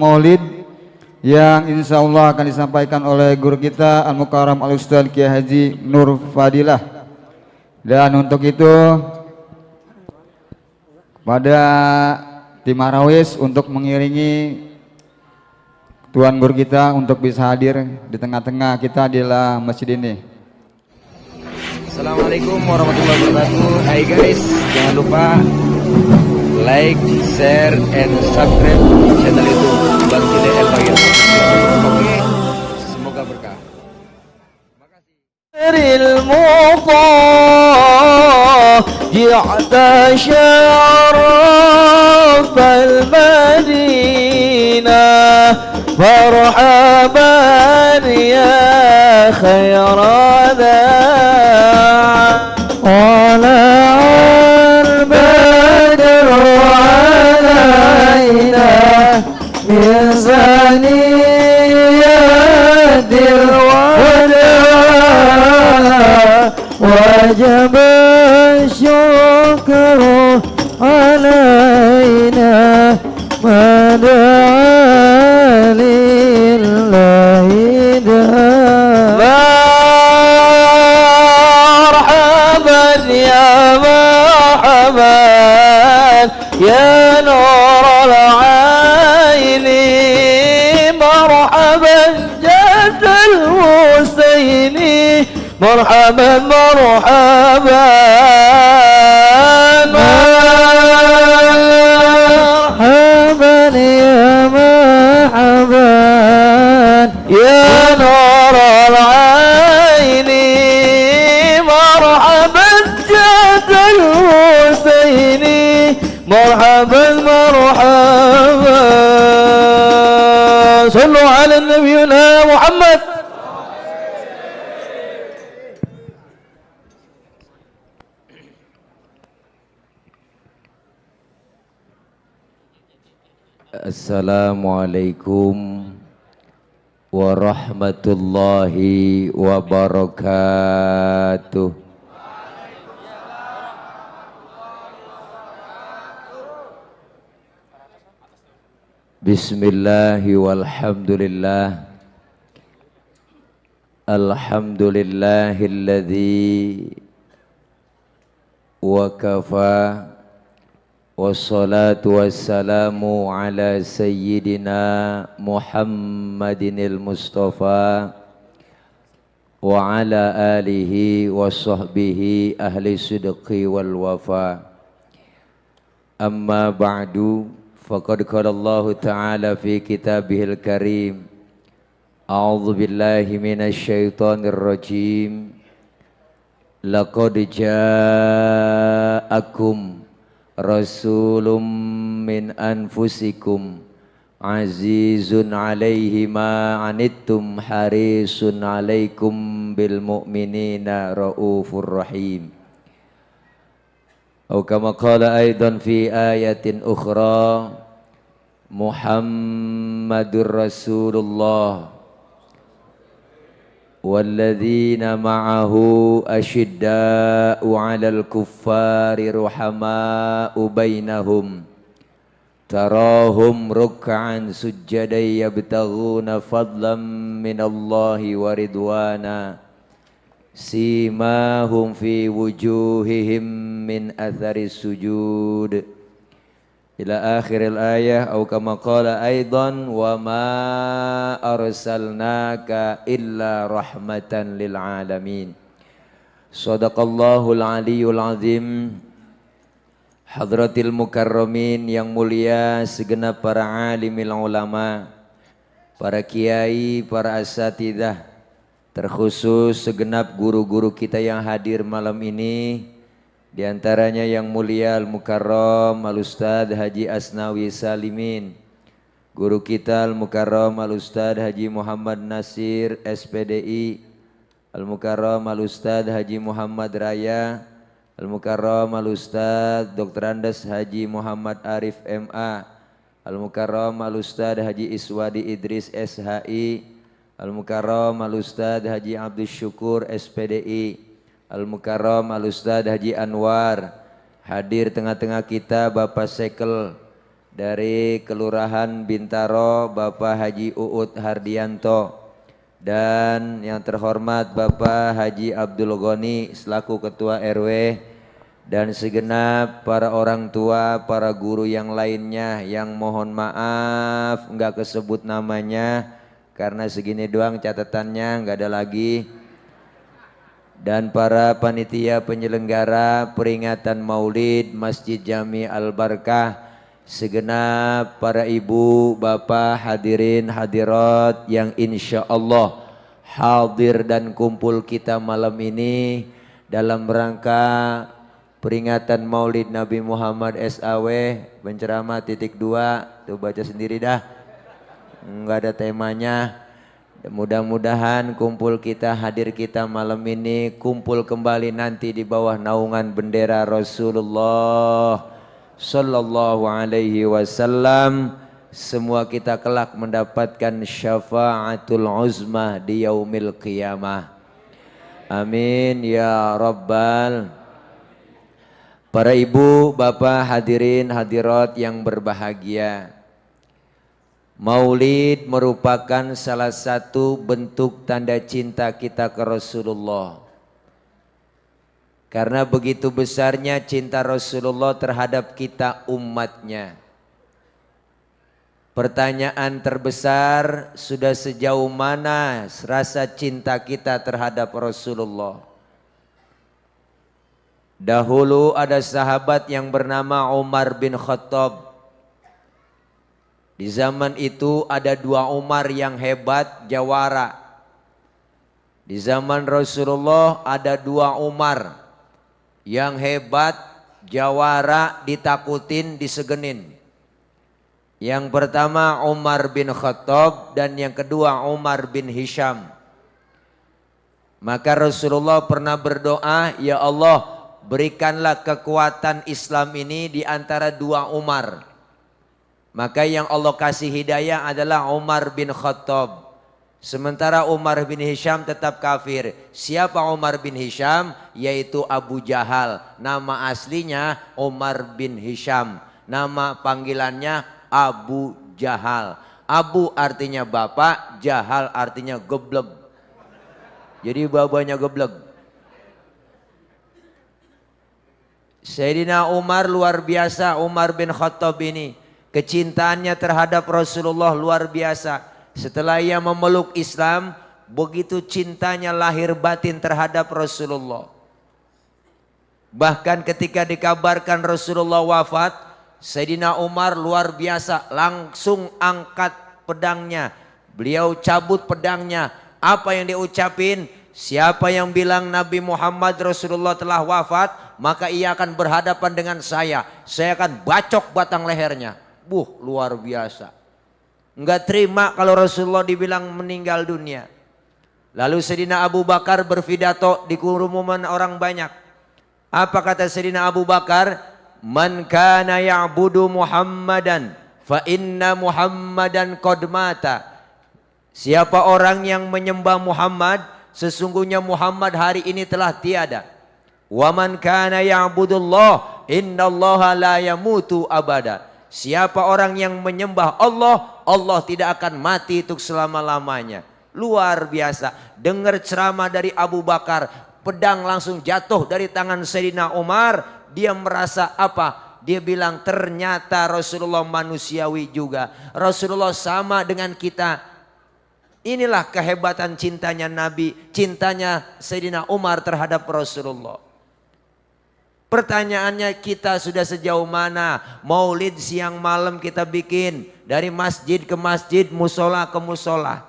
Maulid yang insya Allah akan disampaikan oleh guru kita Al-Mukarram Al-Ustadz Kiai Haji Nur Fadilah. Dan untuk itu pada tim Marawis untuk mengiringi Tuan Guru kita untuk bisa hadir di tengah-tengah kita di masjid ini. Assalamualaikum warahmatullahi wabarakatuh. Hai guys, jangan lupa like, share, and subscribe channel YouTube Bang Jile El Bagir. Oke, semoga berkah. جعت شرف المدينة مرحبا يا خير ذا طلع البدر علينا من ثنيات الوداع وجب الشكر علينا ما دعا لله مرحبا يا مرحبا يا نور العين مرحبا جد الحسين مرحبا مرحبا مرحبا يا مرحبا يا نور العين مرحبا جد الحسين مرحبا مرحبا صلوا على نبينا محمد. Assalamualaikum warahmatullahi wabarakatuh. Bismillahi walhamdulillah. Alhamdulillahilladzi wa kafa. Wassalatu wassalamu ala sayyidina Muhammadinil Mustafa wa ala alihi wa sahbihi ahli sidqi wal wafa. Amma ba'du, faqad qala Allah ta'ala fi kitabihil karim, a'udzu billahi minasy syaithanir rajim. Laqad ja'akum rasulun min anfusikum azizun alaihi ma anittum harisun alaikum bil mu'minina raufur rahim. Atau kama qala aidan fi ayatin ukhra, Muhammadur Rasulullah walladzina ma'ahu asyidda'u 'alal kuffari ruhama'u bainahum tarahum ruk'an sujjadan yabtaghuna fadlan minallahi wa ridwana simahum fi wujuhihim min atharis sujud ila akhiril ayah. Au kama qala aidan wa ma arsalnaka illa rahmatan lil alamin. Shadaqallahul aliyul azim. Hadratil mukarramin yang mulia, segenap para alimil ulama, para kiai, para asatidzah, terkhusus segenap guru-guru kita yang hadir malam ini. Di antaranya yang mulia Al-Mukarram Al-Ustadz Haji Asnawi Salimin, guru kita Al-Mukarram Al-Ustadz Haji Muhammad Nasir SPDI, Al-Mukarram Al-Ustadz Haji Muhammad Raya, Al-Mukarram Al-Ustadz Dr. Andes Haji Muhammad Arif MA, Al-Mukarram Al-Ustadz Haji Iswadi Idris SHI, Al-Mukarram Al-Ustadz Haji Abdul Syukur SPDI, Al-Mukarram Al-Ustadz Haji Anwar. Hadir tengah-tengah kita Bapak Sekel dari Kelurahan Bintaro Bapak Haji Uut Hardianto, dan yang terhormat Bapak Haji Abdul Ghani selaku Ketua RW, dan segenap para orang tua, para guru yang lainnya yang mohon maaf nggak kesebut namanya karena segini doang catatannya, nggak ada lagi. Dan para panitia penyelenggara peringatan Maulid Masjid Jami Al-Barkah, segenap para ibu, bapak, hadirin, hadirat yang insya Allah hadir dan kumpul kita malam ini dalam rangka peringatan Maulid Nabi Muhammad SAW, penceramah titik 2, tuh baca sendiri dah, nggak ada temanya. Mudah-mudahan kumpul kita, hadir kita malam ini kumpul kembali nanti di bawah naungan bendera Rasulullah Sallallahu Alaihi Wasallam. Semua kita kelak mendapatkan syafaatul uzma di yaumil qiyamah. Amin ya rabbal. Para ibu, bapak, hadirin, hadirat yang berbahagia, Maulid merupakan salah satu bentuk tanda cinta kita ke Rasulullah. Karena begitu besarnya cinta Rasulullah terhadap kita umatnya. Pertanyaan terbesar, sudah sejauh mana rasa cinta kita terhadap Rasulullah? Dahulu ada sahabat yang bernama Umar bin Khattab. Di zaman itu ada dua Umar yang hebat, jawara. Di zaman Rasulullah ada dua Umar yang hebat, jawara, ditakutin, disegenin. Yang pertama Umar bin Khattab dan yang kedua Umar bin Hisham. Maka Rasulullah pernah berdoa, ya Allah, berikanlah kekuatan Islam ini di antara dua Umar. Maka yang Allah kasih hidayah adalah Umar bin Khattab. Sementara Umar bin Hisham tetap kafir. Siapa Umar bin Hisham? Yaitu Abu Jahal. Nama aslinya Umar bin Hisham. Nama panggilannya Abu Jahal. Abu artinya bapak, Jahal artinya gebleg. Jadi babanya gebleg. Sayyidina Umar luar biasa, Umar bin Khattab ini. Kecintaannya terhadap Rasulullah luar biasa. Setelah ia memeluk Islam, begitu cintanya lahir batin terhadap Rasulullah. Bahkan ketika dikabarkan Rasulullah wafat, Sayyidina Umar luar biasa, langsung angkat pedangnya. Beliau cabut pedangnya. Apa yang diucapin? Siapa yang bilang Nabi Muhammad Rasulullah telah wafat, maka ia akan berhadapan dengan saya. Saya akan bacok batang lehernya. Luar biasa. Enggak terima kalau Rasulullah dibilang meninggal dunia. Lalu Sayyidina Abu Bakar berpidato di kerumunan orang banyak. Apa kata Sayyidina Abu Bakar? Man kana ya'budu Muhammadan fa inna Muhammadan qad mata. Siapa orang yang menyembah Muhammad, sesungguhnya Muhammad hari ini telah tiada. Wa man kana ya'budullah innallaha la yamutu abada. Siapa orang yang menyembah Allah, Allah tidak akan mati untuk selama-lamanya. Luar biasa. Dengar ceramah dari Abu Bakar, pedang langsung jatuh dari tangan Sayyidina Umar. Dia merasa apa? Dia bilang ternyata Rasulullah manusiawi juga. Rasulullah sama dengan kita. Inilah kehebatan cintanya Nabi, cintanya Sayyidina Umar terhadap Rasulullah. Pertanyaannya, kita sudah sejauh mana? Maulid siang malam kita bikin, dari masjid ke masjid, musola ke musola.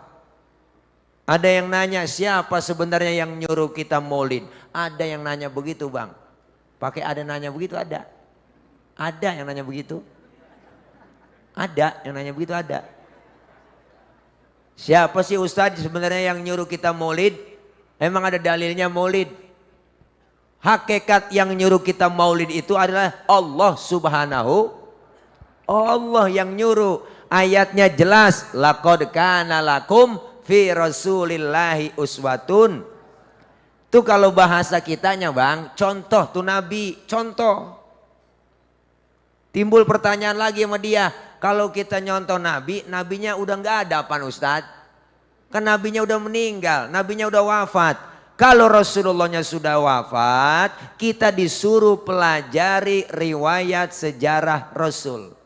Ada yang nanya, siapa sebenarnya yang nyuruh kita maulid? Ada yang nanya begitu, Bang. Pakai ada nanya begitu? Ada. Ada yang nanya begitu? Ada yang nanya begitu? Ada. Siapa sih Ustadz sebenarnya yang nyuruh kita maulid? Emang ada dalilnya maulid? Hakikat yang nyuruh kita maulid itu adalah Allah Subhanahu. Allah yang nyuruh. Ayatnya jelas. Laqad kana lakum fi rasulillahi uswatun. Itu kalau bahasa kitanya, Bang, contoh tuh Nabi, contoh. Timbul pertanyaan lagi sama dia. Kalau kita nyontoh Nabi, Nabinya udah nggak ada apa Ustadz? Kan Nabinya udah meninggal, Nabinya udah wafat. Kalau Rasulullahnya sudah wafat, kita disuruh pelajari riwayat sejarah Rasul.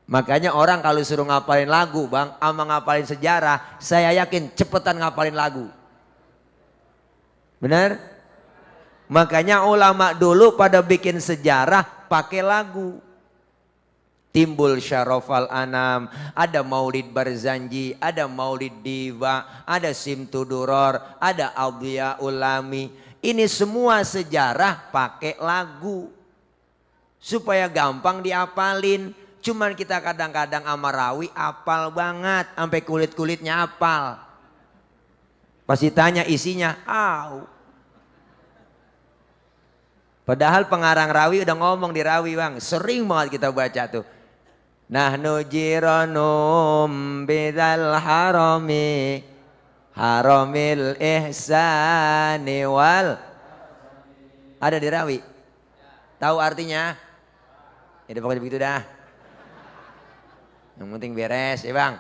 Makanya orang kalau suruh ngapalin lagu bang, sama ngapalin sejarah, saya yakin cepetan ngapalin lagu. Benar? Makanya ulama dulu pada bikin sejarah pakai lagu. Timbul Syarofal Anam, ada Maulid Barzanji, ada Maulid Diva, ada Simtuduror, ada Aulia Ulami. Ini semua sejarah pakai lagu. Supaya gampang diapalin. Cuman kita kadang-kadang amarawi apal banget, sampai kulit-kulitnya apal. Pasti tanya isinya, Padahal pengarang rawi udah ngomong di rawi bang, sering banget kita baca tuh. Nahnu jiranum bidal harami haramil ihsani wal. Ada di rawi. Tahu artinya? Ya udah pokoknya begitu dah. Yang penting beres ya bang.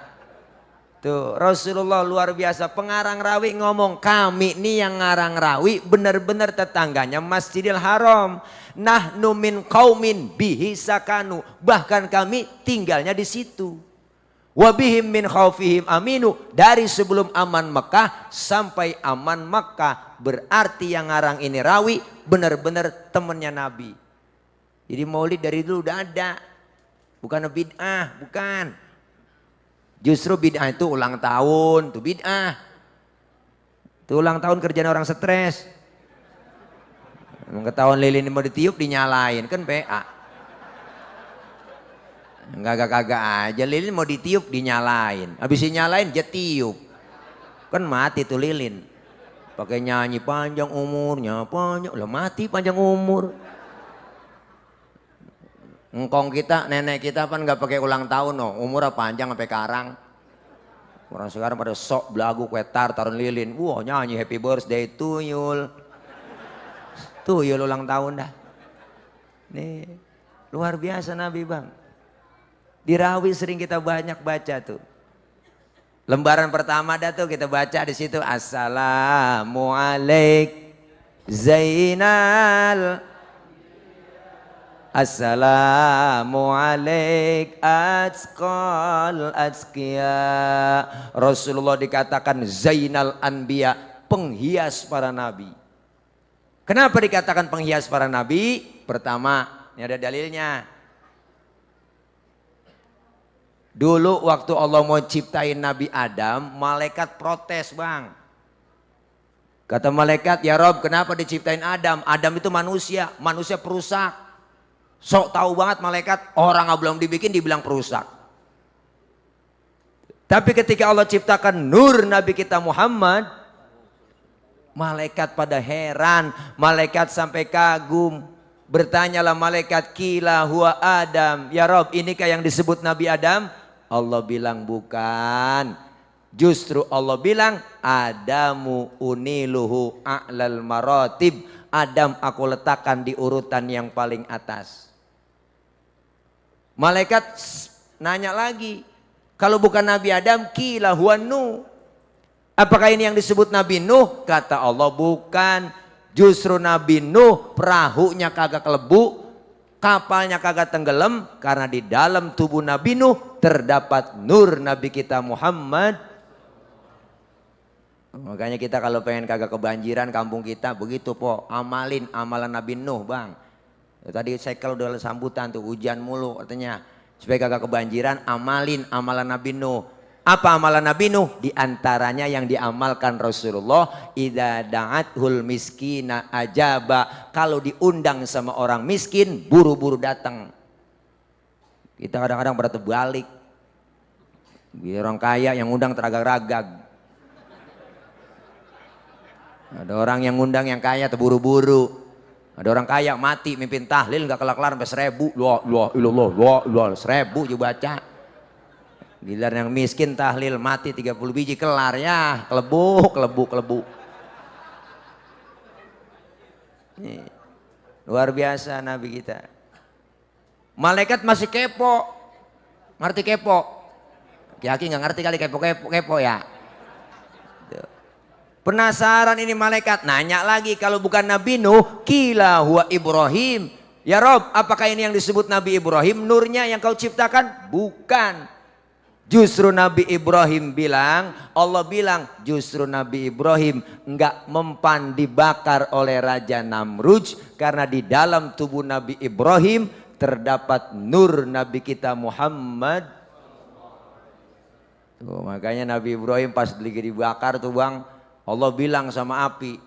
Tuh Rasulullah luar biasa, pengarang rawi ngomong, kami nih yang ngarang rawi benar-benar tetangganya Masjidil Haram. Nahnu min qaumin bihi sakanu, bahkan kami tinggalnya di situ. Wa bihim min khaufihim aminu, dari sebelum aman Mekah sampai aman Mekah. Berarti yang ngarang ini rawi benar-benar temannya Nabi. Jadi maulid dari dulu udah ada. Bukan bid'ah, bukan. Justru bid'ah itu ulang tahun, itu bid'ah. Itu ulang tahun kerjaan orang stres. Ketahuan lilin mau ditiup dinyalain, kan PA. Kagak-kagak aja lilin mau ditiup dinyalain. Habis dinyalain dia tiup. Kan mati tuh lilin. Pakai nyanyi panjang umurnya, panjang. Lah mati panjang umur. Engkong kita, nenek kita kan nggak pakai ulang tahun, no. Umurnya panjang sampai karang. Orang sekarang pada sok belagu kwetar taruh lilin, wah nyanyi happy birthday tuyul, tuyul ulang tahun dah. Nih luar biasa Nabi bang. Di rawi sering kita banyak baca tuh. Lembaran pertama dah tuh kita baca di situ, Assalamualaikum Zainal. Assalamualaikum atqal atqiya. Rasulullah dikatakan Zainal Anbiya, penghias para nabi. Kenapa dikatakan penghias para nabi? Pertama, ini ada dalilnya. Dulu waktu Allah mau ciptain Nabi Adam, malaikat protes bang. Kata malaikat, ya Rob kenapa diciptain Adam? Adam itu manusia, manusia perusak. Sok tahu banget malaikat, orang belum dibikin dibilang perusak. Tapi ketika Allah ciptakan nur Nabi kita Muhammad, malaikat pada heran, malaikat sampai kagum. Bertanyalah malaikat, kila huwa Adam, ya Rob inikah yang disebut Nabi Adam? Allah bilang bukan. Justru Allah bilang, Adamu uniluhu a'lal maratib. Adam aku letakkan di urutan yang paling atas. Malaikat nanya lagi, kalau bukan Nabi Adam, kila huwa Nuh. Apakah ini yang disebut Nabi Nuh? Kata Allah bukan. Justru Nabi Nuh perahunya kagak kelebu, kapalnya kagak tenggelam, karena di dalam tubuh Nabi Nuh terdapat nur Nabi kita Muhammad. Makanya kita kalau pengen kagak kebanjiran kampung kita begitu po, amalin amalan Nabi Nuh bang. Tadi sekel udah sambutan tuh, hujan mulu katanya. Supaya kagak kebanjiran, amalin amalan Nabi Nuh. Apa amalan Nabi Nuh? Di antaranya yang diamalkan Rasulullah, idza da'athul miskina ajaba. Kalau diundang sama orang miskin, buru-buru datang. Kita kadang-kadang pada terbalik. Biar orang kaya yang undang teragak-ragag. Ada orang yang undang yang kaya terburu-buru. Ada orang kaya mati mimpin tahlil nggak kelar-kelar sampai 1000. Wah, 1000 juga baca. Giliran yang miskin tahlil mati 30 biji kelar ya, kelebu. Nih, luar biasa Nabi kita. Malaikat masih kepo. Ngerti kepo? Ki-Aki nggak ngerti kali kepo ya. Penasaran ini malaikat, nanya lagi, kalau bukan Nabi Nuh, kila huwa Ibrahim. Ya Rob, apakah ini yang disebut Nabi Ibrahim? Nurnya yang kau ciptakan? Bukan. Justru Nabi Ibrahim bilang, Allah bilang justru Nabi Ibrahim enggak mempan dibakar oleh Raja Namrud, karena di dalam tubuh Nabi Ibrahim terdapat nur Nabi kita Muhammad. Tuh, makanya Nabi Ibrahim pas lagi dibakar tuh bang, Allah bilang sama api.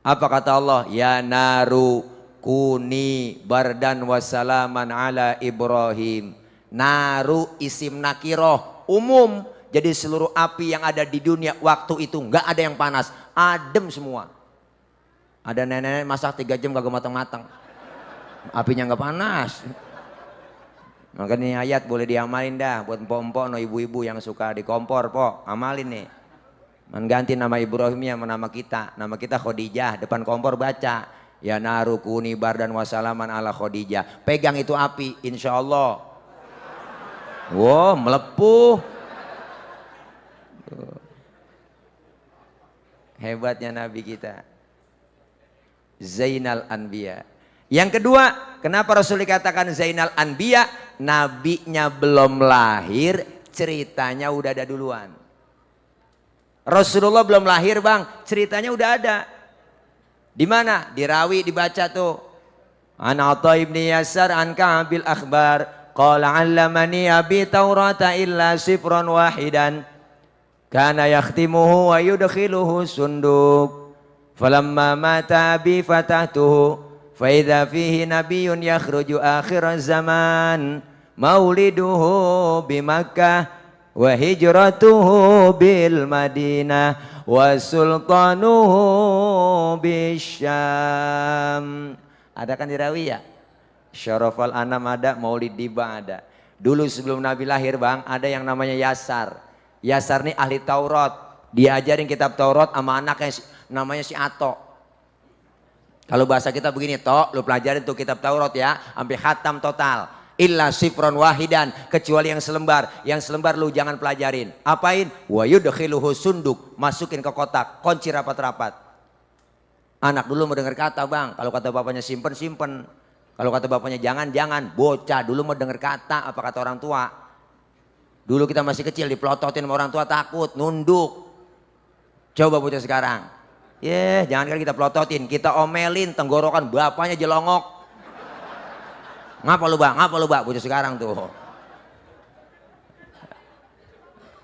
Apa kata Allah? Ya naru kuni bardan wassalaman ala Ibrahim. Naru isim nakiroh umum. Jadi seluruh api yang ada di dunia waktu itu nggak ada yang panas. Adem semua. Ada nenek-nenek masak 3 jam kagak matang-matang. Apinya nggak panas. Makanya ayat boleh diamalin dah buat empok-empok no ibu-ibu yang suka di kompor po. Amalin nih. Mengganti nama Ibrahimnya sama nama kita. Nama kita Khadijah. Depan kompor baca. Ya naru kuni bardan wassalaman ala Khadijah. Pegang itu api. Insya Allah. Wow melepuh. Hebatnya Nabi kita. Zainal Anbiya. Yang kedua, kenapa Rasul dikatakan Zainal Anbiya? Nabinya belum lahir, ceritanya udah ada duluan. Rasulullah belum lahir bang, ceritanya udah ada. Di mana? Di Rawi dibaca tuh. An Atha ibni Yasar an Ka'bil akhbar. Qala 'allamani abi Taurata illa sifran wahidan. Kana yakhtimuhu wa yudkhiluhu sunduk. Falamma mata abi fatahtuhu. Faidha fihi nabiyyun yakhruju akhir zaman. Mauliduhu bi Makkah. Wa hijratuhu bil Madinah wa sultanuhu bisyam. Ada kan di Rawi ya? Syarafal Anam ada, Maulid Diba ada. Dulu sebelum Nabi lahir bang, ada yang namanya Yasar. Yasar nih ahli Taurat. Diajarin kitab Taurat sama anaknya namanya si Ato. Kalau bahasa kita begini, Tok, lu pelajarin tuh kitab Taurat ya, sampai khatam total. Illa sifron wahidan, kecuali yang selembar. Yang selembar lu jangan pelajarin. Apain? Wa yudkhiluhu sunduk, masukin ke kotak, kunci rapat-rapat. Anak dulu mau dengar kata bang, kalau kata bapaknya simpen, simpen. Kalau kata bapaknya jangan, jangan. Bocah dulu mau dengar kata, apa kata orang tua. Dulu kita masih kecil dipelototin sama orang tua, takut, nunduk. Coba bocah sekarang. Jangan kan kita pelototin, kita omelin, tenggorokan bapaknya jelongok. Ngapa lu bang? Ngapa lu bang? Bocah sekarang tuh.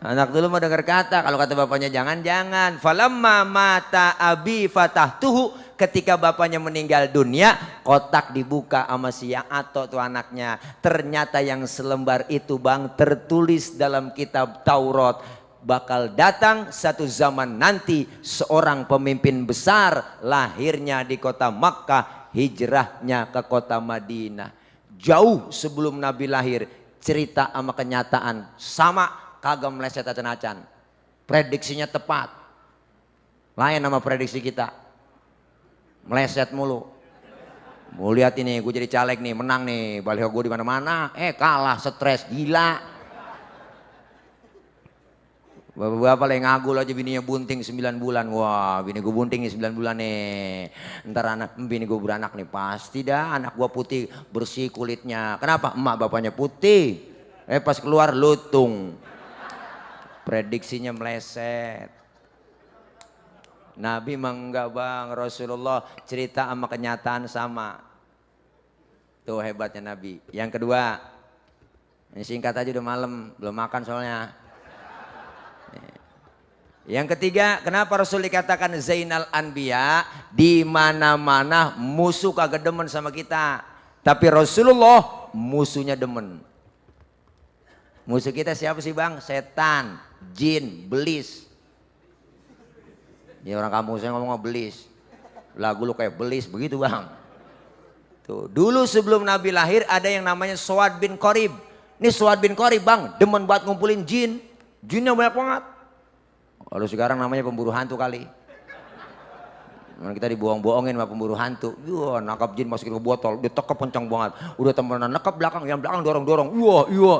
Anak dulu mau dengar kata, kalau kata bapaknya jangan-jangan. Falamma mata abi fatahtuhu. Ketika bapaknya meninggal dunia, kotak dibuka sama si Ato tuh anaknya. Ternyata yang selembar itu bang tertulis dalam kitab Taurat. Bakal datang satu zaman nanti seorang pemimpin besar, lahirnya di kota Makkah, hijrahnya ke kota Madinah. Jauh sebelum Nabi lahir, cerita sama kenyataan sama, kagak meleset acan-acan. Prediksinya tepat. Lain sama prediksi kita. Meleset mulu. Mau lihat ini, gue jadi caleg nih, menang nih, baliho gue di mana-mana, kalah, stres, gila. Bapak-bapak yang ngagul aja bininya bunting 9 bulan. Wah bini gue bunting nih 9 bulan nih. Ntar bini gue beranak nih. Pasti dah anak gue putih bersih kulitnya. Kenapa? Emak bapaknya putih. Pas keluar lutung. Prediksinya meleset. Nabi mah enggak bang. Rasulullah cerita sama kenyataan sama. Tuh hebatnya Nabi. Yang kedua. Ini singkat aja udah malam. Belum makan soalnya. Yang ketiga, kenapa Rasul dikatakan Zainal Anbiya? Di mana-mana musuh kagak demen sama kita. Tapi Rasulullah musuhnya demen. Musuh kita siapa sih bang? Setan, jin, belis. Ya orang kampung saya ngomong belis. Lagu lu kayak belis begitu bang. Tuh, dulu sebelum Nabi lahir ada yang namanya Suad bin Qorib. Ini Suad bin Qorib bang, demen banget ngumpulin jin. Jinnya banyak banget. Kalau sekarang namanya pemburu hantu kali. Kita dibohong-bohongin sama pemburu hantu. Wah, nangkap jin masukin ke botol, ditekep kencang banget. Udah temenan nekep belakang, yang belakang dorong-dorong.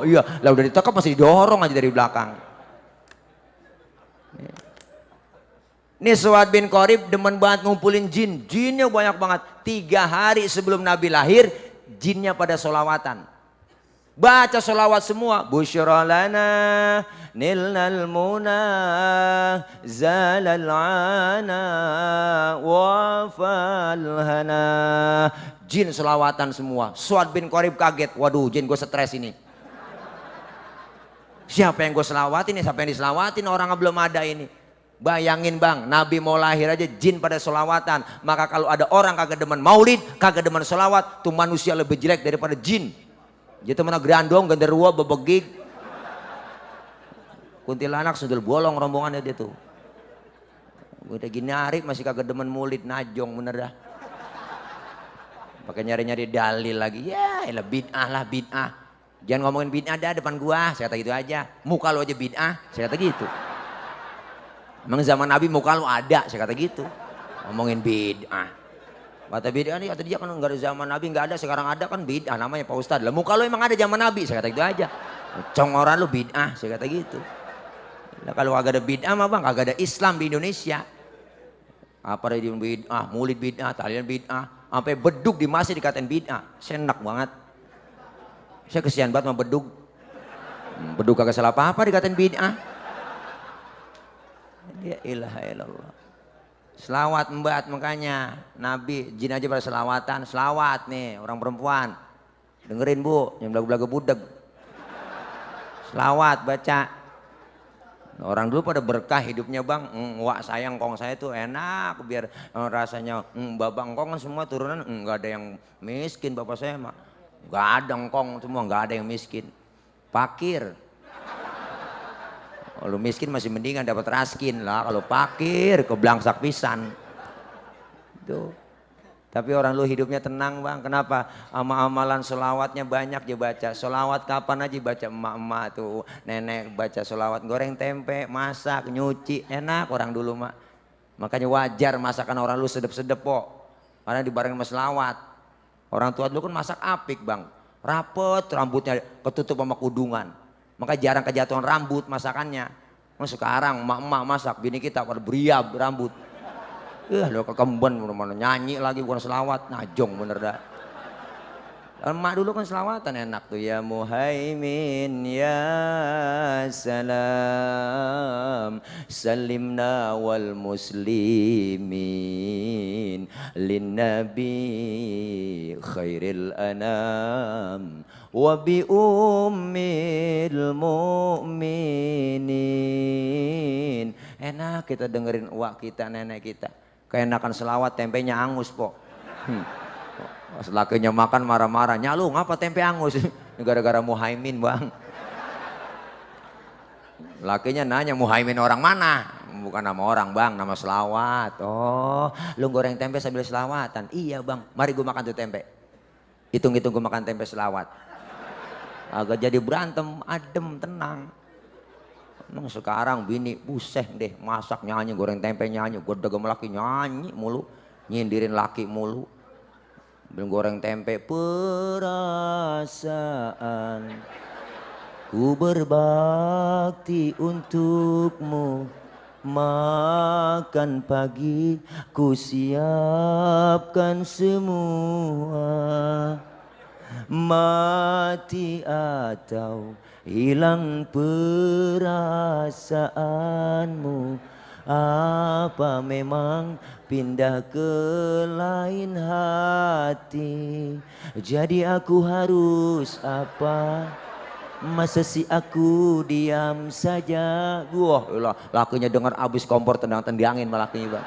Iya. Lah udah ditekep masih didorong aja dari belakang. Nih Suad bin Qorib demen banget ngumpulin jin. Jinnya banyak banget. 3 hari sebelum Nabi lahir, jinnya pada sholawatan. Baca sholawat semua. Busyra lana nilnal muna zalal ana wafalhana. Jin sholawatan semua. Suad bin Qorib kaget. Waduh, jin gue stres ini. Siapa yang gue selawatin? Siapa yang diselawatin? Orang belum ada ini. Bayangin bang, Nabi mau lahir aja jin pada sholawatan. Maka kalau ada orang kagak demen maulid, kagak demen sholawat, tuh manusia lebih jelek daripada jin. Jadi mana gerandong, genderuwo, bebegik, kuntilanak, sundel bolong rombongannya dia tuh. Udah gini hari masih kagak demen maulid, najong bener dah. Pakai nyari-nyari dalil lagi. Ya elah bid'ah lah bid'ah. Jangan ngomongin bid'ah dah depan gua, saya kata gitu aja. Muka lo aja bid'ah, saya kata gitu. Emang zaman Nabi muka lu ada, saya kata gitu. Ngomongin bid'ah. Kata bid'ah nih, kata dia kan enggak ada zaman Nabi, enggak ada, sekarang ada kan bid'ah namanya Pak Ustadz. Lah muka lu emang ada zaman Nabi, saya kata gitu aja. Congoran lu bid'ah, saya kata gitu. Nah, kalau kagak ada bid'ah mah bang, kagak ada Islam di Indonesia. Apa ada bid'ah, maulid bid'ah, tahlilan bid'ah, sampai bedug di masjid dikatain bid'ah. Senak banget. Saya kesian banget sama bedug. Bedug kagak salah apa-apa dikatain bid'ah. Ya ilaha illallah. Selawat embat makanya Nabi jin aja pada selawatan. Selawat nih orang perempuan. Dengerin bu, yang belagu-belagu budeg. Selawat baca. Orang dulu pada berkah hidupnya bang. Wak sayang kong saya tuh enak biar rasanya. Bapak engkong kan semua turunan nggak ada yang miskin bapak saya mah. Nggak ada engkong semua nggak ada yang miskin. Fakir. Kalau miskin masih mendingan dapat raskin lah. Kalau fakir keblangsak pisan. Tuh. Tapi orang lu hidupnya tenang bang. Kenapa? Amalan selawatnya banyak dia baca. Selawat kapan aja baca emak-emak tuh. Nenek baca selawat goreng tempe, masak, nyuci. Enak orang dulu mak. Makanya wajar masakan orang lu sedep-sedep kok. Karena dibarengin sama selawat. Orang tua dulu kan masak apik bang. Rapet rambutnya ketutup sama kudungan. Maka jarang kejatuhan rambut masakannya. Nah, sekarang emak-emak masak, bini kita pada beriab rambut. Lo kekemben mana nyanyi lagi bukan selawat, najong bener dah. Emak dulu kan selawatan enak tuh ya Muhaimin ya salam salimna wal muslimin lin nabi khairil anam wa bi ummil mu'minin. Enak kita dengerin uak kita, nenek kita. Keenakan selawat tempenya angus po. Pas lakinya makan marah-marah, nyalu ngapa tempe angus? Gara-gara Muhaimin bang. Lakinya nanya Muhaimin orang mana? Bukan nama orang bang, nama selawat. Oh lu goreng tempe sambil selawatan? Iya bang, mari gue makan tuh tempe. Hitung-hitung gue makan tempe selawat. Agak jadi berantem, adem, tenang. Emang sekarang bini buseh deh masak nyanyi, goreng tempe nyanyi, gue dagang laki nyanyi mulu, nyindirin laki mulu. Belum goreng tempe perasaan ku berbakti untukmu, makan pagi ku siapkan semua, mati atau hilang perasaanmu, apa memang pindah ke lain hati, jadi aku harus apa? Masa si aku diam saja. Wah, lakinya dengar abis kompor tendang-tendangin malah lakinya bang.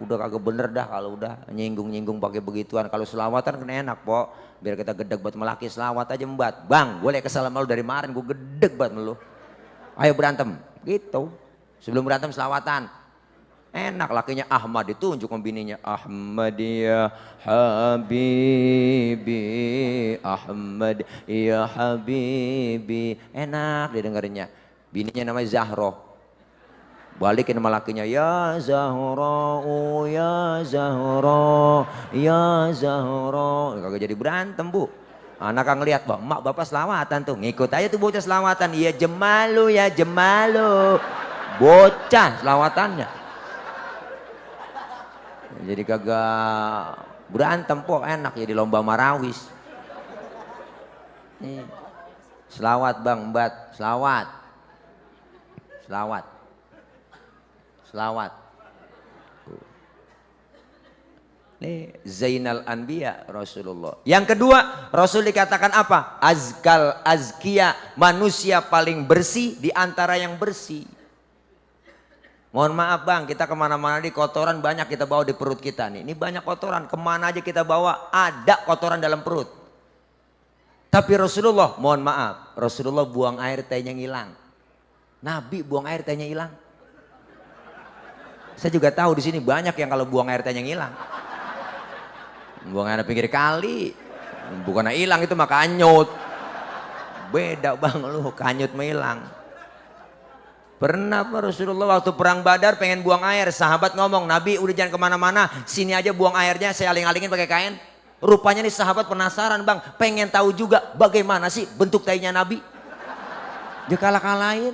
Udah kagak bener dah kalau udah nyinggung-nyinggung pakai begituan. Kalau selawatan kan enak po, biar kita gedeg buat melaki selawat aja mbat. Bang, boleh kesal sama lu dari kemarin, gue gedeg buat lu. Ayo berantem, gitu. Sebelum berantem selawatan. Enak lakinya Ahmad ditunjuk sama bininya. Ahmad ya Habibi, Ahmad ya Habibi. Enak didengerinnya. Bininya namanya Zahroh. Balikin sama lakinya, ya Zahra, oh ya Zahra, ya Zahra. Kagak jadi berantem bu. Anak kan ngeliat, bang, emak bapak selawatan tuh, ngikut aja tuh bocah selawatan. Ya Jemalu, ya Jemalu, bocah selawatannya. Jadi kagak berantem po, enak jadi lomba marawis. Nih. Selawat bang, Mbak, selawat, selawat, selawat. Nih Zainal Anbiya Rasulullah. Yang kedua, Rasul dikatakan apa? Azkia, manusia paling bersih di antara yang bersih. Mohon maaf bang, kita kemana-mana di kotoran banyak kita bawa di perut kita nih. Ini banyak kotoran, kemana aja kita bawa ada kotoran dalam perut. Tapi Rasulullah, mohon maaf, Rasulullah buang air tehnya ngilang. Nabi buang air tehnya hilang. Saya juga tahu di sini banyak yang kalau buang air tehnya ngilang. Buang air pinggir kali, bukan hilang itu mah kanyut. Beda bang lu, kanyut menghilang. Pernah Rasulullah waktu perang Badar pengen buang air, sahabat ngomong, Nabi udah jangan kemana-mana, sini aja buang airnya, saya aling-alingin pakai kain. Rupanya nih sahabat penasaran bang, pengen tahu juga bagaimana sih bentuk tainya Nabi. Dia kalah-kalahin.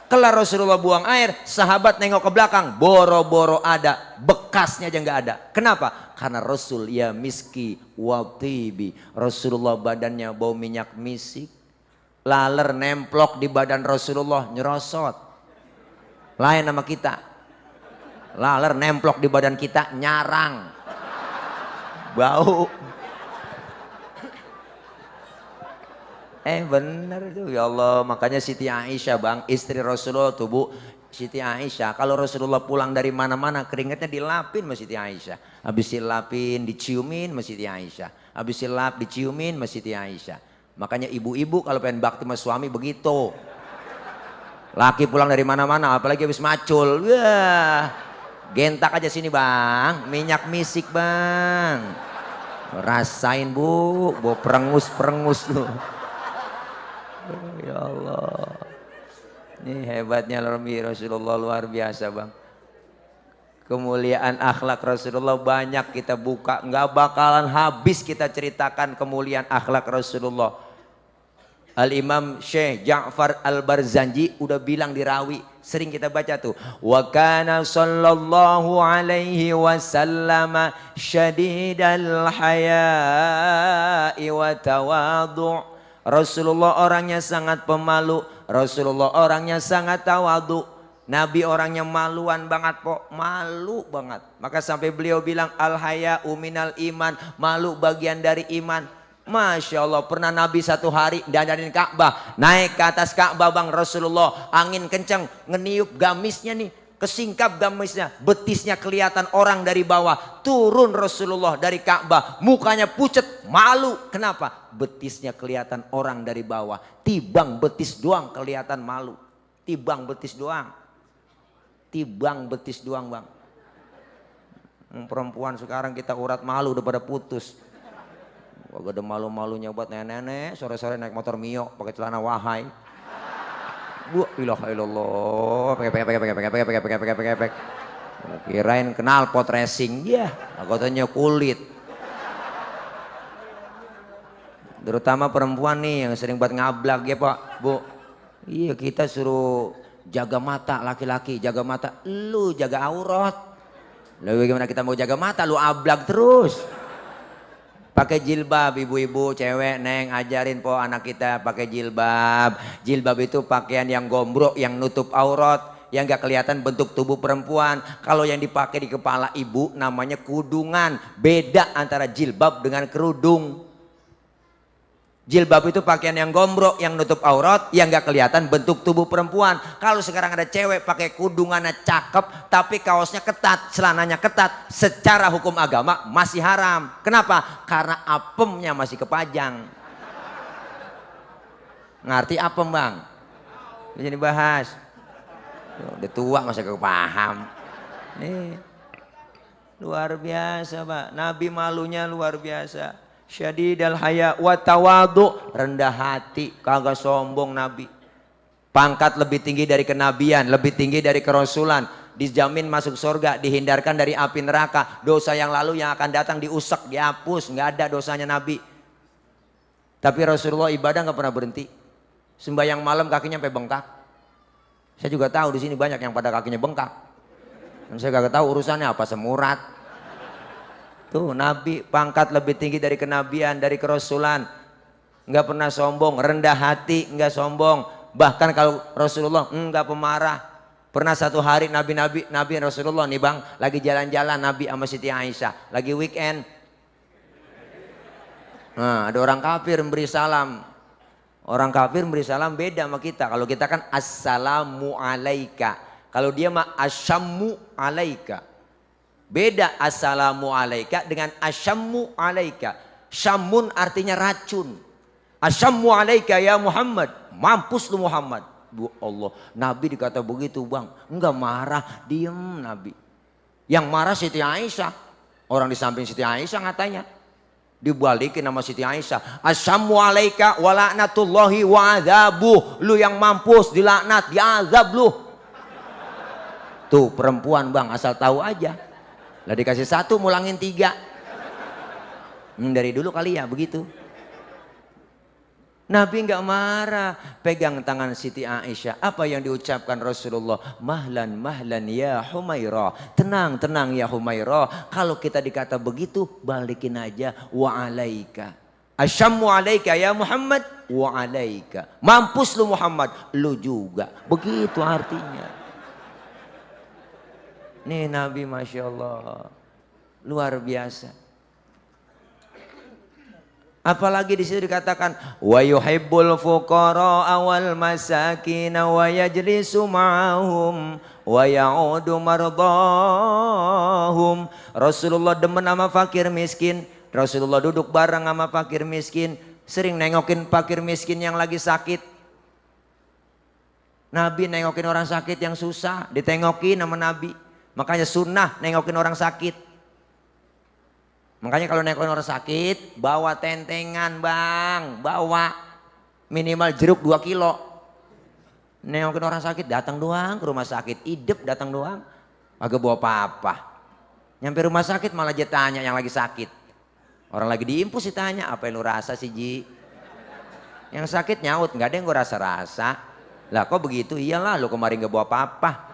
Kelar Rasulullah buang air, sahabat nengok ke belakang, boro-boro ada, bekasnya aja nggak ada. Kenapa? Karena Rasul ya miski wa tibi. Rasulullah badannya bau minyak misik. Laler nemplok di badan Rasulullah nyerosot. Lain sama kita. Laler nemplok di badan kita nyarang. Bau. Bener itu ya Allah, makanya Siti Aisyah bang, istri Rasulullah tuh bu, Siti Aisyah kalau Rasulullah pulang dari mana-mana keringatnya dilapin sama Siti Aisyah, habis dilapin diciumin sama Siti Aisyah, habis dilap diciumin sama Siti Aisyah. Makanya ibu-ibu kalau pengen bakti sama suami begitu, laki pulang dari mana-mana apalagi habis macul, wah gentak aja sini bang, minyak misik bang, rasain bu, bawa perengus-perengus tuh. Ya Allah, ini hebatnya Rasulullah luar biasa bang. Kemuliaan akhlak Rasulullah banyak kita buka, nggak bakalan habis kita ceritakan kemuliaan akhlak Rasulullah. Al-Imam Syekh Ja'far Al-Barzanji udah bilang di Rawi, sering kita baca tuh. Wa kana sallallahu alaihi wasallam syadidal haya'i wa tawadhu'. Rasulullah orangnya sangat pemalu, Rasulullah orangnya sangat tawadu. Nabi orangnya maluan banget po, malu banget. Maka sampai beliau bilang al-haya'u minal iman, malu bagian dari iman. Masya Allah, pernah Nabi satu hari dandanin Ka'bah, naik ke atas Ka'bah bang Rasulullah, angin kencang, ngeniup gamisnya nih, kesingkap gamisnya, betisnya kelihatan orang dari bawah. Turun Rasulullah dari Ka'bah, mukanya pucet, malu. Kenapa? Betisnya kelihatan orang dari bawah. Tibang betis doang kelihatan malu. Tibang betis doang. Tibang betis doang bang. Perempuan sekarang kita urat malu udah pada putus. Gak ada malu-malunya buat nenek-nenek sore-sore naik motor Mio pakai celana wahai. Ilaha illallah, pek. Kirain kenal pot racing, ya, anggotanya kulit. Terutama perempuan nih yang sering buat ngablak ya pak, bu. Iya kita suruh jaga mata laki-laki, jaga mata, lu jaga aurat. Lalu bagaimana kita mau jaga mata, lu ablak terus. Pakai jilbab ibu-ibu, cewek, neng ajarin po anak kita pakai jilbab. Jilbab itu pakaian yang gombrok, yang nutup aurat, yang gak kelihatan bentuk tubuh perempuan. Kalau yang dipakai di kepala ibu namanya kudungan. Beda antara jilbab dengan kerudung. Jilbab itu pakaian yang gombrok, yang nutup aurat, yang gak kelihatan bentuk tubuh perempuan. Kalau sekarang ada cewek pakai kudungannya cakep, tapi kaosnya ketat, celananya ketat, secara hukum agama masih haram. Kenapa? Karena apemnya masih kepajang. Ngerti apem bang? Jadi bahas. Udah tua masa gak paham. Nih, luar biasa pak. Nabi malunya luar biasa. Syadidal haya wa tawadu, rendah hati, kagak sombong Nabi. pangkat lebih tinggi dari kenabian, lebih tinggi dari kerasulan, dijamin masuk surga, dihindarkan dari api neraka, dosa yang lalu yang akan datang diusek, dihapus, nggak ada dosanya Nabi. Tapi Rasulullah ibadah nggak pernah berhenti, sembahyang malam kakinya sampai bengkak. Saya juga tahu di sini banyak yang pada kakinya bengkak, dan saya gak tahu urusannya apa, semurat. Tuh Nabi pangkat lebih tinggi dari kenabian, dari kerasulan, nggak pernah sombong, rendah hati, nggak sombong. Bahkan kalau Rasulullah nggak pemarah. Pernah satu hari Nabi Rasulullah nih bang, lagi jalan-jalan Nabi sama Siti Aisyah, lagi weekend. Nah, ada orang kafir memberi salam. Orang kafir memberi salam beda sama kita. Kalau kita kan assalamu alaika. Kalau dia mah asyammu alaika. Beda assalamu alaika dengan asyammu alaika. Syamun artinya racun. Asyammu alaika ya Muhammad. Mampus lu Muhammad. Bu Allah, Nabi dikata begitu bang. Enggak marah, diem Nabi. Yang marah Siti Aisyah. Orang di samping Siti Aisyah katanya. Dibalikin nama Siti Aisyah. Asyammu alaika wa la'natullahi wa adzabuh. Lu yang mampus, dilaknat, diazab lu. Tuh perempuan bang, asal tahu aja. Lah dikasih satu mulangin tiga. Dari dulu kali ya begitu. Nabi nggak marah, pegang tangan Siti Aisyah. Apa yang diucapkan Rasulullah? Mahlan mahlan ya Humairah. Tenang tenang ya Humairah. Kalau kita dikata begitu, balikin aja wa alaika. Asyammu alaika ya Muhammad wa alaika. Mampus lu Muhammad, lu juga. Begitu artinya. Nih Nabi Masya Allah luar biasa. Apalagi di situ dikatakan wa yuhibbul fuqara wal masakin wa yajlisu ma'ahum wa ya'udu mardahum. Rasulullah demen sama fakir miskin. Rasulullah duduk bareng sama fakir miskin, sering nengokin fakir miskin yang lagi sakit. Nabi nengokin orang sakit yang susah, ditengokin sama Nabi. Makanya sunnah nengokin orang sakit. Makanya kalau nengokin orang sakit, bawa tentengan bang, bawa minimal jeruk 2 kilo. Nengokin orang sakit, datang doang ke rumah sakit, idep datang doang, agak bawa apa-apa. Nyampe rumah sakit malah dia tanya yang lagi sakit. Orang lagi diimpus ditanya, apa yang lu rasa sih Ji? Yang sakit nyaut, nggak ada yang gue rasa-rasa. Lah kok begitu? Iyalah lu kemarin gak bawa apa-apa.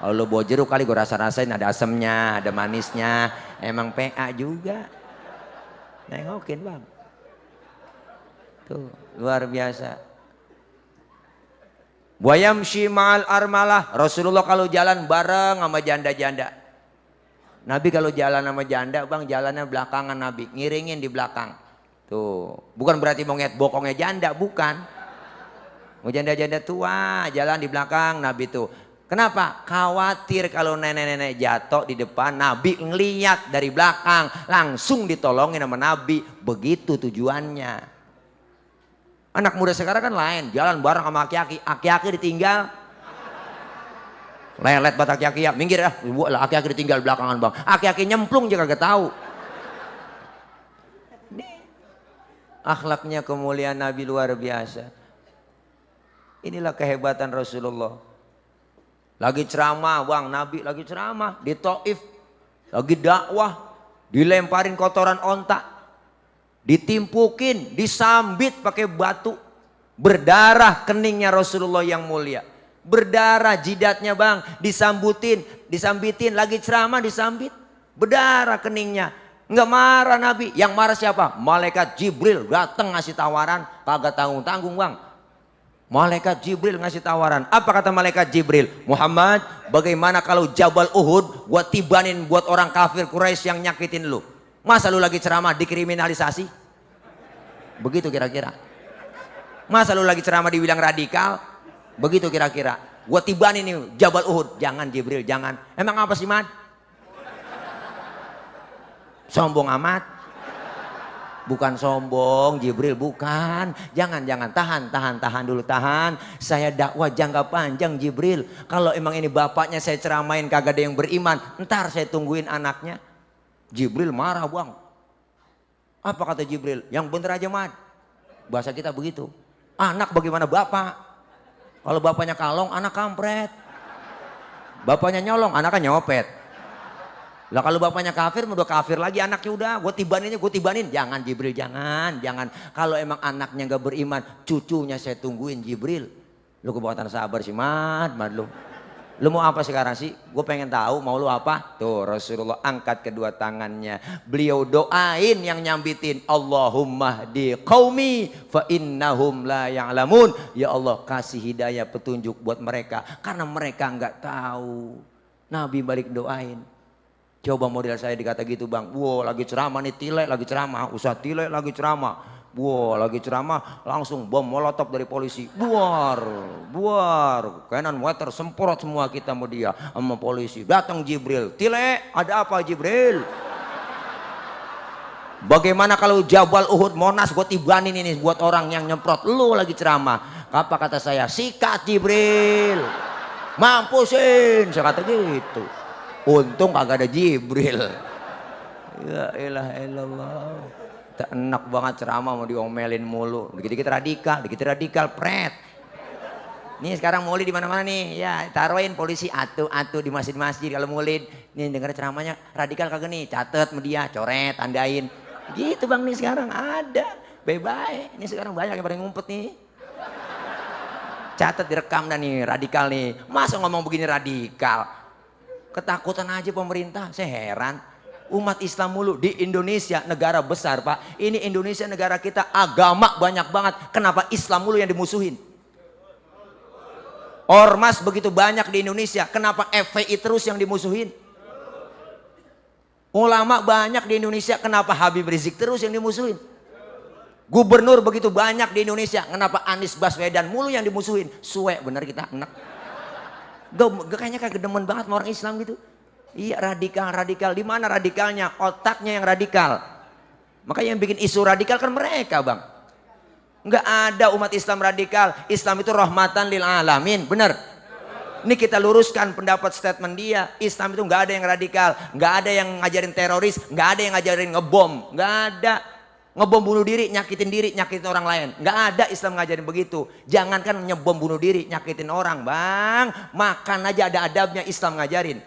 Kalau lu bawa jeruk kali gue rasa-rasain, ada asemnya, ada manisnya. Emang PA juga. Nengokin bang. Tuh luar biasa. Wayamshi ma'al armalah. Rasulullah kalau jalan bareng sama janda-janda. Nabi kalau jalan sama janda bang, jalannya belakangan Nabi. Ngiringin di belakang. Tuh. Bukan berarti mau ngeliat bokongnya janda, bukan. Mau janda-janda tua jalan di belakang Nabi tuh. Kenapa? Khawatir kalau nenek-nenek jatuh di depan, Nabi ngeliat dari belakang, langsung ditolongin sama Nabi. Begitu tujuannya. Anak muda sekarang kan lain, jalan bareng sama aki-aki, aki-aki ditinggal. Lelet bat aki-aki ya, minggir ya, aki-aki ditinggal belakangan bang. Aki-aki nyemplung juga gak tahu. Ini akhlaknya kemuliaan Nabi luar biasa. Inilah kehebatan Rasulullah. Lagi ceramah bang, Nabi lagi ceramah di Taif, lagi dakwah, dilemparin kotoran onta, ditimpukin, disambit pakai batu, berdarah keningnya Rasulullah yang mulia, berdarah jidatnya bang, disambitin, lagi ceramah disambit, berdarah keningnya, nggak marah Nabi, yang marah siapa? Malaikat Jibril datang ngasih tawaran, kagak tanggung-tanggung bang. Malaikat Jibril ngasih tawaran. Apa kata malaikat Jibril? Muhammad, bagaimana kalau Jabal Uhud gua tibanin buat orang kafir Quraisy yang nyakitin lu? Masa lu lagi ceramah dikriminalisasi? Begitu kira-kira. Masa lu lagi ceramah dibilang radikal? Begitu kira-kira. Gua tibanin nih Jabal Uhud. Jangan Jibril, jangan. Emang apa sih, Mat? Sombong amat. Bukan sombong Jibril, bukan. Jangan tahan dulu, tahan. Saya dakwah jangka panjang Jibril. Kalau emang ini bapaknya saya ceramain kagak ada yang beriman, ntar saya tungguin anaknya. Jibril marah bang. Apa kata Jibril? Yang bener aja Mat. Bahasa kita begitu. Anak bagaimana bapak? Kalau bapaknya kalong, anak kampret. Bapaknya nyolong, anaknya nyopet. Lah kalau bapaknya kafir, udah kafir lagi anaknya udah. Gue tibanin. Jangan Jibril, jangan. Kalau emang anaknya nggak beriman, cucunya saya tungguin Jibril. Lu kebuatan sabar sih, Mat lu. Lu mau apa sekarang sih? Gue pengen tahu mau lu apa? Tuh Rasulullah angkat kedua tangannya. Beliau doain yang nyambitin. Allahumma di qaumi fa innahum la ya'lamun. Ya Allah kasih hidayah petunjuk buat mereka. Karena mereka nggak tahu. Nabi balik doain. Coba model saya dikata gitu bang. Wow lagi ceramah nih Tilek lagi ceramah. Ustaz Tilek lagi ceramah. Wow lagi ceramah langsung bom molotov dari polisi. Buar. Kanan water semprot semua kita mau dia sama polisi. Datang Jibril. Tilek ada apa Jibril? Bagaimana kalau Jabal Uhud Monas gue tibanin ini buat orang yang nyemprot. Lu lagi ceramah. Apa kata saya? Sikat Jibril. Mampusin. Saya kata gitu. Untung kagak ada Jibril. Ya ilaha illallah. Tak enak banget ceramah mau diomelin mulu. Dikit-dikit radikal, pret. Nih sekarang maulid di mana-mana nih. Ya, taruhin polisi atu di masjid-masjid kalau maulid. Nih denger ceramahnya radikal kagak nih? Catet media, coret, tandain. Gitu Bang nih sekarang ada. Bye-bye. Ini sekarang banyak yang pada ngumpet nih. Catet direkam dah nih, radikal nih. Masa ngomong begini radikal? Ketakutan aja pemerintah, saya heran. Umat Islam mulu di Indonesia, negara besar Pak. Ini Indonesia negara kita, agama banyak banget. Kenapa Islam mulu yang dimusuhin? Ormas begitu banyak di Indonesia, kenapa FPI terus yang dimusuhin? Ulama banyak di Indonesia, kenapa Habib Rizik terus yang dimusuhin? Gubernur begitu banyak di Indonesia, kenapa Anies Baswedan mulu yang dimusuhin? Suwe bener kita, enak. Kayaknya kayak demen banget sama orang Islam gitu. Iya radikal. Di mana radikalnya? Otaknya yang radikal. Makanya yang bikin isu radikal kan mereka bang. Nggak ada umat Islam radikal. Islam itu rahmatan lil alamin. Bener. Ini kita luruskan pendapat statement dia. Islam itu nggak ada yang radikal. Nggak ada yang ngajarin teroris. Nggak ada yang ngajarin ngebom. Nggak ada. Ngebom bunuh diri, nyakitin orang lain. Nggak ada Islam ngajarin begitu. Jangankan nyebom bunuh diri, nyakitin orang bang. Makan aja ada adabnya Islam ngajarin.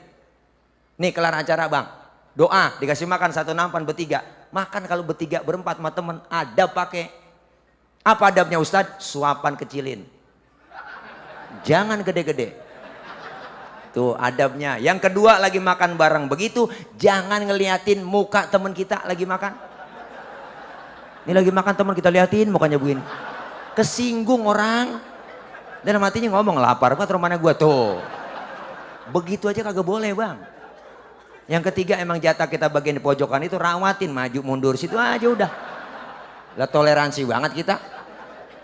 Nih kelar acara bang, doa dikasih makan satu nampan bertiga. Makan kalau bertiga berempat sama temen, adab pakai. Apa adabnya Ustadz? Suapan kecilin. Jangan gede-gede. Tuh adabnya. Yang kedua lagi makan bareng begitu, jangan ngeliatin muka temen kita lagi makan. Ini lagi makan temen kita liatin mukanya begini. Kesinggung orang. Dan matinya ngomong lapar banget rumahnya gua tuh. Begitu aja kagak boleh bang. Yang ketiga emang jatah kita bagian di pojokan itu rawatin maju mundur situ aja udah. Lah toleransi banget kita.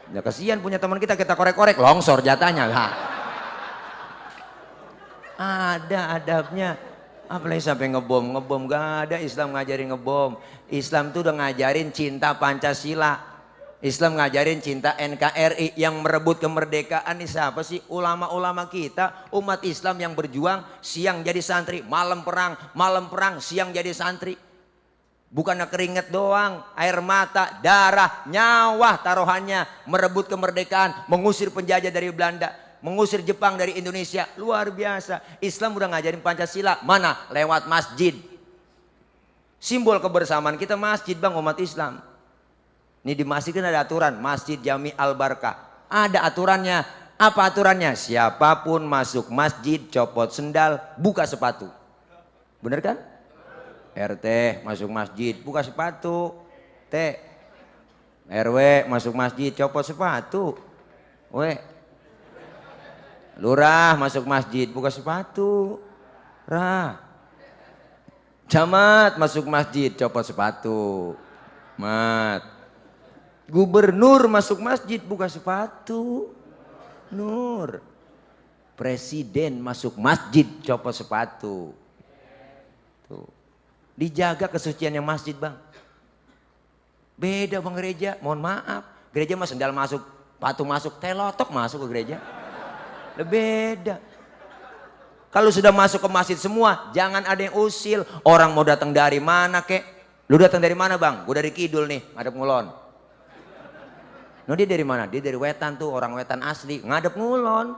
Ya kasihan punya teman kita korek-korek longsor jatahnya lah. Ada adabnya. Apalagi sampai ngebom gak ada Islam ngajarin ngebom. Islam tuh udah ngajarin cinta Pancasila. Islam ngajarin cinta NKRI yang merebut kemerdekaan. Ini siapa sih? Ulama-ulama kita, umat Islam yang berjuang siang jadi santri, malam perang siang jadi santri. Bukannya keringet doang, air mata, darah, nyawa taruhannya merebut kemerdekaan, mengusir penjajah dari Belanda, mengusir Jepang dari Indonesia. Luar biasa. Islam udah ngajarin Pancasila. Mana? Lewat masjid. Simbol kebersamaan kita masjid bang umat Islam. Ini di masjid kan ada aturan, Masjid Jami Al Barkah. Ada aturannya. Apa aturannya? Siapapun masuk masjid, copot sendal, buka sepatu. Bener kan? RT masuk masjid, buka sepatu. T. RW masuk masjid, copot sepatu. W. Lurah masuk masjid, buka sepatu. Ra. Camat masuk masjid, copot sepatu. Mat. Gubernur masuk masjid buka sepatu. Nur. Presiden masuk masjid copot sepatu. Tuh. Dijaga kesuciannya masjid bang. Beda bang gereja, mohon maaf. Gereja mah sendal masuk, sepatu masuk, telotok masuk ke gereja. Beda. Kalau sudah masuk ke masjid semua, jangan ada yang usil. Orang mau datang dari mana kek? Lu datang dari mana bang? Gue dari Kidul nih, ngadep Ngulon. No, dia dari mana? Dia dari Wetan tuh, orang Wetan asli, ngadep ngulon.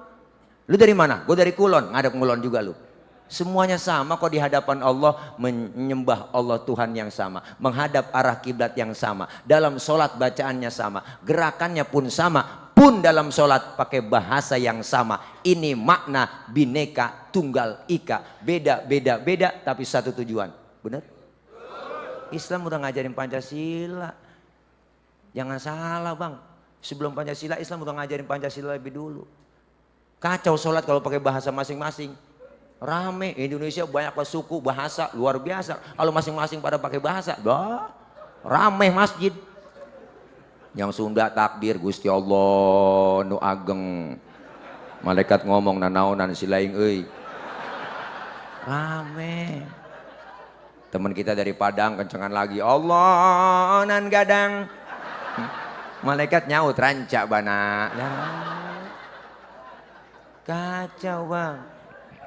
Lu dari mana? Gue dari Kulon, ngadep ngulon juga lu. Semuanya sama kok di hadapan Allah, menyembah Allah Tuhan yang sama, menghadap arah kiblat yang sama, dalam sholat bacaannya sama, gerakannya pun sama, pun dalam sholat pakai bahasa yang sama. Ini makna bineka tunggal ika, beda tapi satu tujuan. Benar? Islam udah ngajarin Pancasila. Jangan salah bang, sebelum Pancasila Islam udah ngajarin Pancasila lebih dulu. Kacau sholat kalau pakai bahasa masing-masing. Rame, Indonesia banyak suku, bahasa, luar biasa. Kalau masing-masing pada pakai bahasa, dah rame masjid. Yang Sunda takbir, Gusti Allah nu ageng. Malaikat ngomong nanaunan silaing euy. Rame. Teman kita dari Padang kencengan lagi, Allah nan gadang. Malaikat nyaut rancak bana. Kacau bang.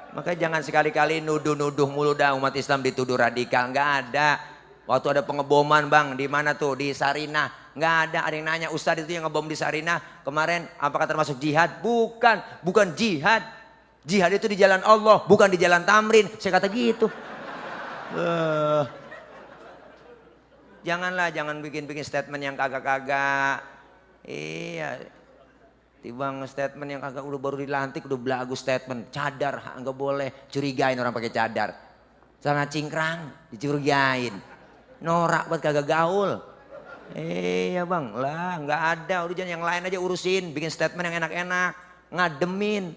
Makanya jangan sekali-kali nuduh-nuduh mulu dah umat Islam dituduh radikal. Nggak ada. Waktu ada pengeboman bang, di mana tuh? Di Sarinah. Nggak ada. Ada yang nanya, Ustadz itu yang ngebom di Sarinah kemarin apakah termasuk jihad? Bukan jihad. Jihad itu di jalan Allah, bukan di jalan Tamrin. Saya kata gitu. Jangan bikin statement yang kagak-kagak. Iya. Tibang statement yang kagak, udah baru dilantik udah belagu statement. Cadar nggak boleh, curigain orang pakai cadar. Celana cingkrang dicurigain. Norak buat kagak gaul. Iya bang, lah nggak ada. Udah jangan yang lain aja urusin, bikin statement yang enak-enak, ngademin.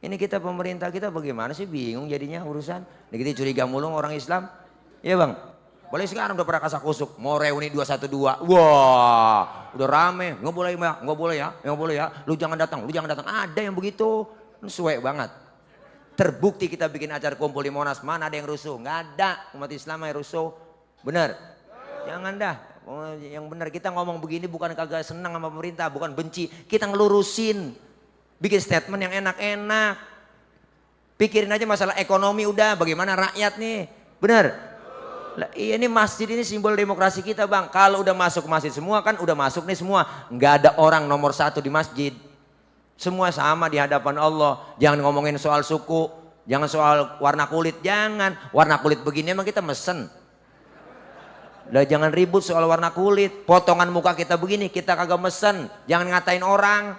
Ini kita pemerintah kita bagaimana sih, bingung jadinya urusan. Ini kita curiga mulu orang Islam. Iya bang. Boleh sekarang udah pada kasak kusuk, mau reuni 212, wah udah rame, nggak boleh ya, lu jangan datang, ada yang begitu, suwe banget. Terbukti kita bikin acara kumpul di Monas, mana ada yang rusuh, nggak ada, umat Islam yang rusuh, bener, jangan dah, yang bener kita ngomong begini bukan kagak senang sama pemerintah, bukan benci, kita ngelurusin, bikin statement yang enak-enak, pikirin aja masalah ekonomi udah, bagaimana rakyat nih, bener. Ini masjid ini simbol demokrasi kita bang. Kalau udah masuk masjid semua kan udah masuk nih semua. Nggak ada orang nomor satu di masjid. Semua sama di hadapan Allah. Jangan ngomongin soal suku. Jangan soal warna kulit. Jangan. Warna kulit begini emang kita mesen. Udah jangan ribut soal warna kulit. Potongan muka kita begini kita kagak mesen. Jangan ngatain orang.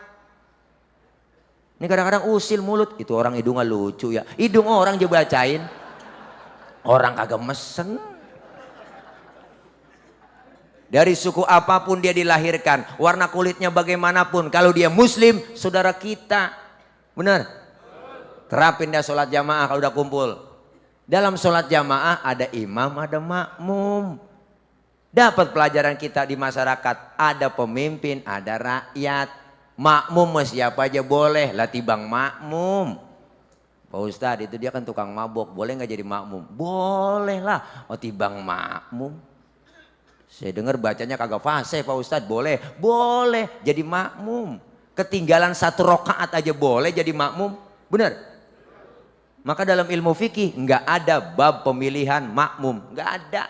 Ini kadang-kadang usil mulut. Itu orang hidungnya lucu ya. Hidung orang aja bacain. Orang kagak mesen. Dari suku apapun dia dilahirkan, warna kulitnya bagaimanapun, kalau dia muslim, saudara kita. Benar? Terapin dah sholat jamaah kalau udah kumpul. Dalam sholat jamaah ada imam, ada makmum. Dapat pelajaran kita di masyarakat, ada pemimpin, ada rakyat. Makmum siapa aja boleh, lah tibang makmum. Pak Ustadz itu dia kan tukang mabok, boleh nggak jadi makmum? Boleh lah, oh tibang makmum. Saya dengar bacanya kagak fasih Pak Ustadz, boleh? Boleh jadi makmum. Ketinggalan 1 rakaat aja boleh jadi makmum, benar? Maka dalam ilmu fikih nggak ada bab pemilihan makmum, nggak ada.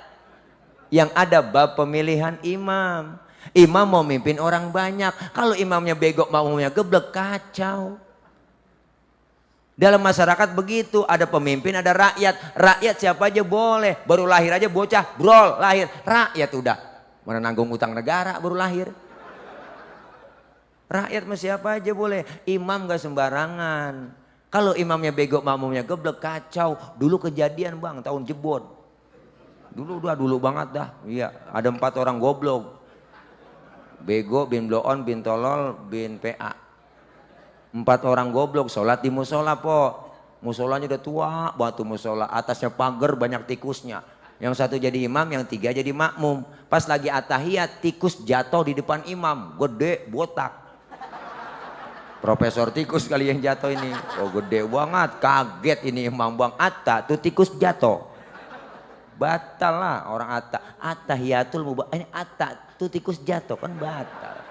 Yang ada bab pemilihan imam. Imam mau mimpin orang banyak, kalau imamnya bego makmumnya geblek, kacau. Dalam masyarakat begitu, ada pemimpin, ada rakyat. Rakyat siapa aja boleh, baru lahir aja bocah, brol, lahir. Rakyat udah, mana nanggung utang negara baru lahir. Rakyat mah siapa aja boleh, imam gak sembarangan. Kalau imamnya bego, makmumnya geblek, kacau. Dulu kejadian bang, tahun jebot. Dulu banget dah, iya ada 4 orang goblok. Bego, bin bloon, bin tolol, bin PA. 4 orang goblok sholat di musola po. Musolanya udah tua, batu musola, atasnya pagar banyak tikusnya. Yang 1 jadi imam, yang 3 jadi makmum. Pas lagi atahiyat, tikus jatuh di depan imam, gede, botak. Profesor tikus kali yang jatuh ini. Oh gede banget, kaget ini imam bang. Atta tuh tikus jatuh. Batal lah orang attahiyatul mubah. Ini atta tuh tikus jatuh kan batal.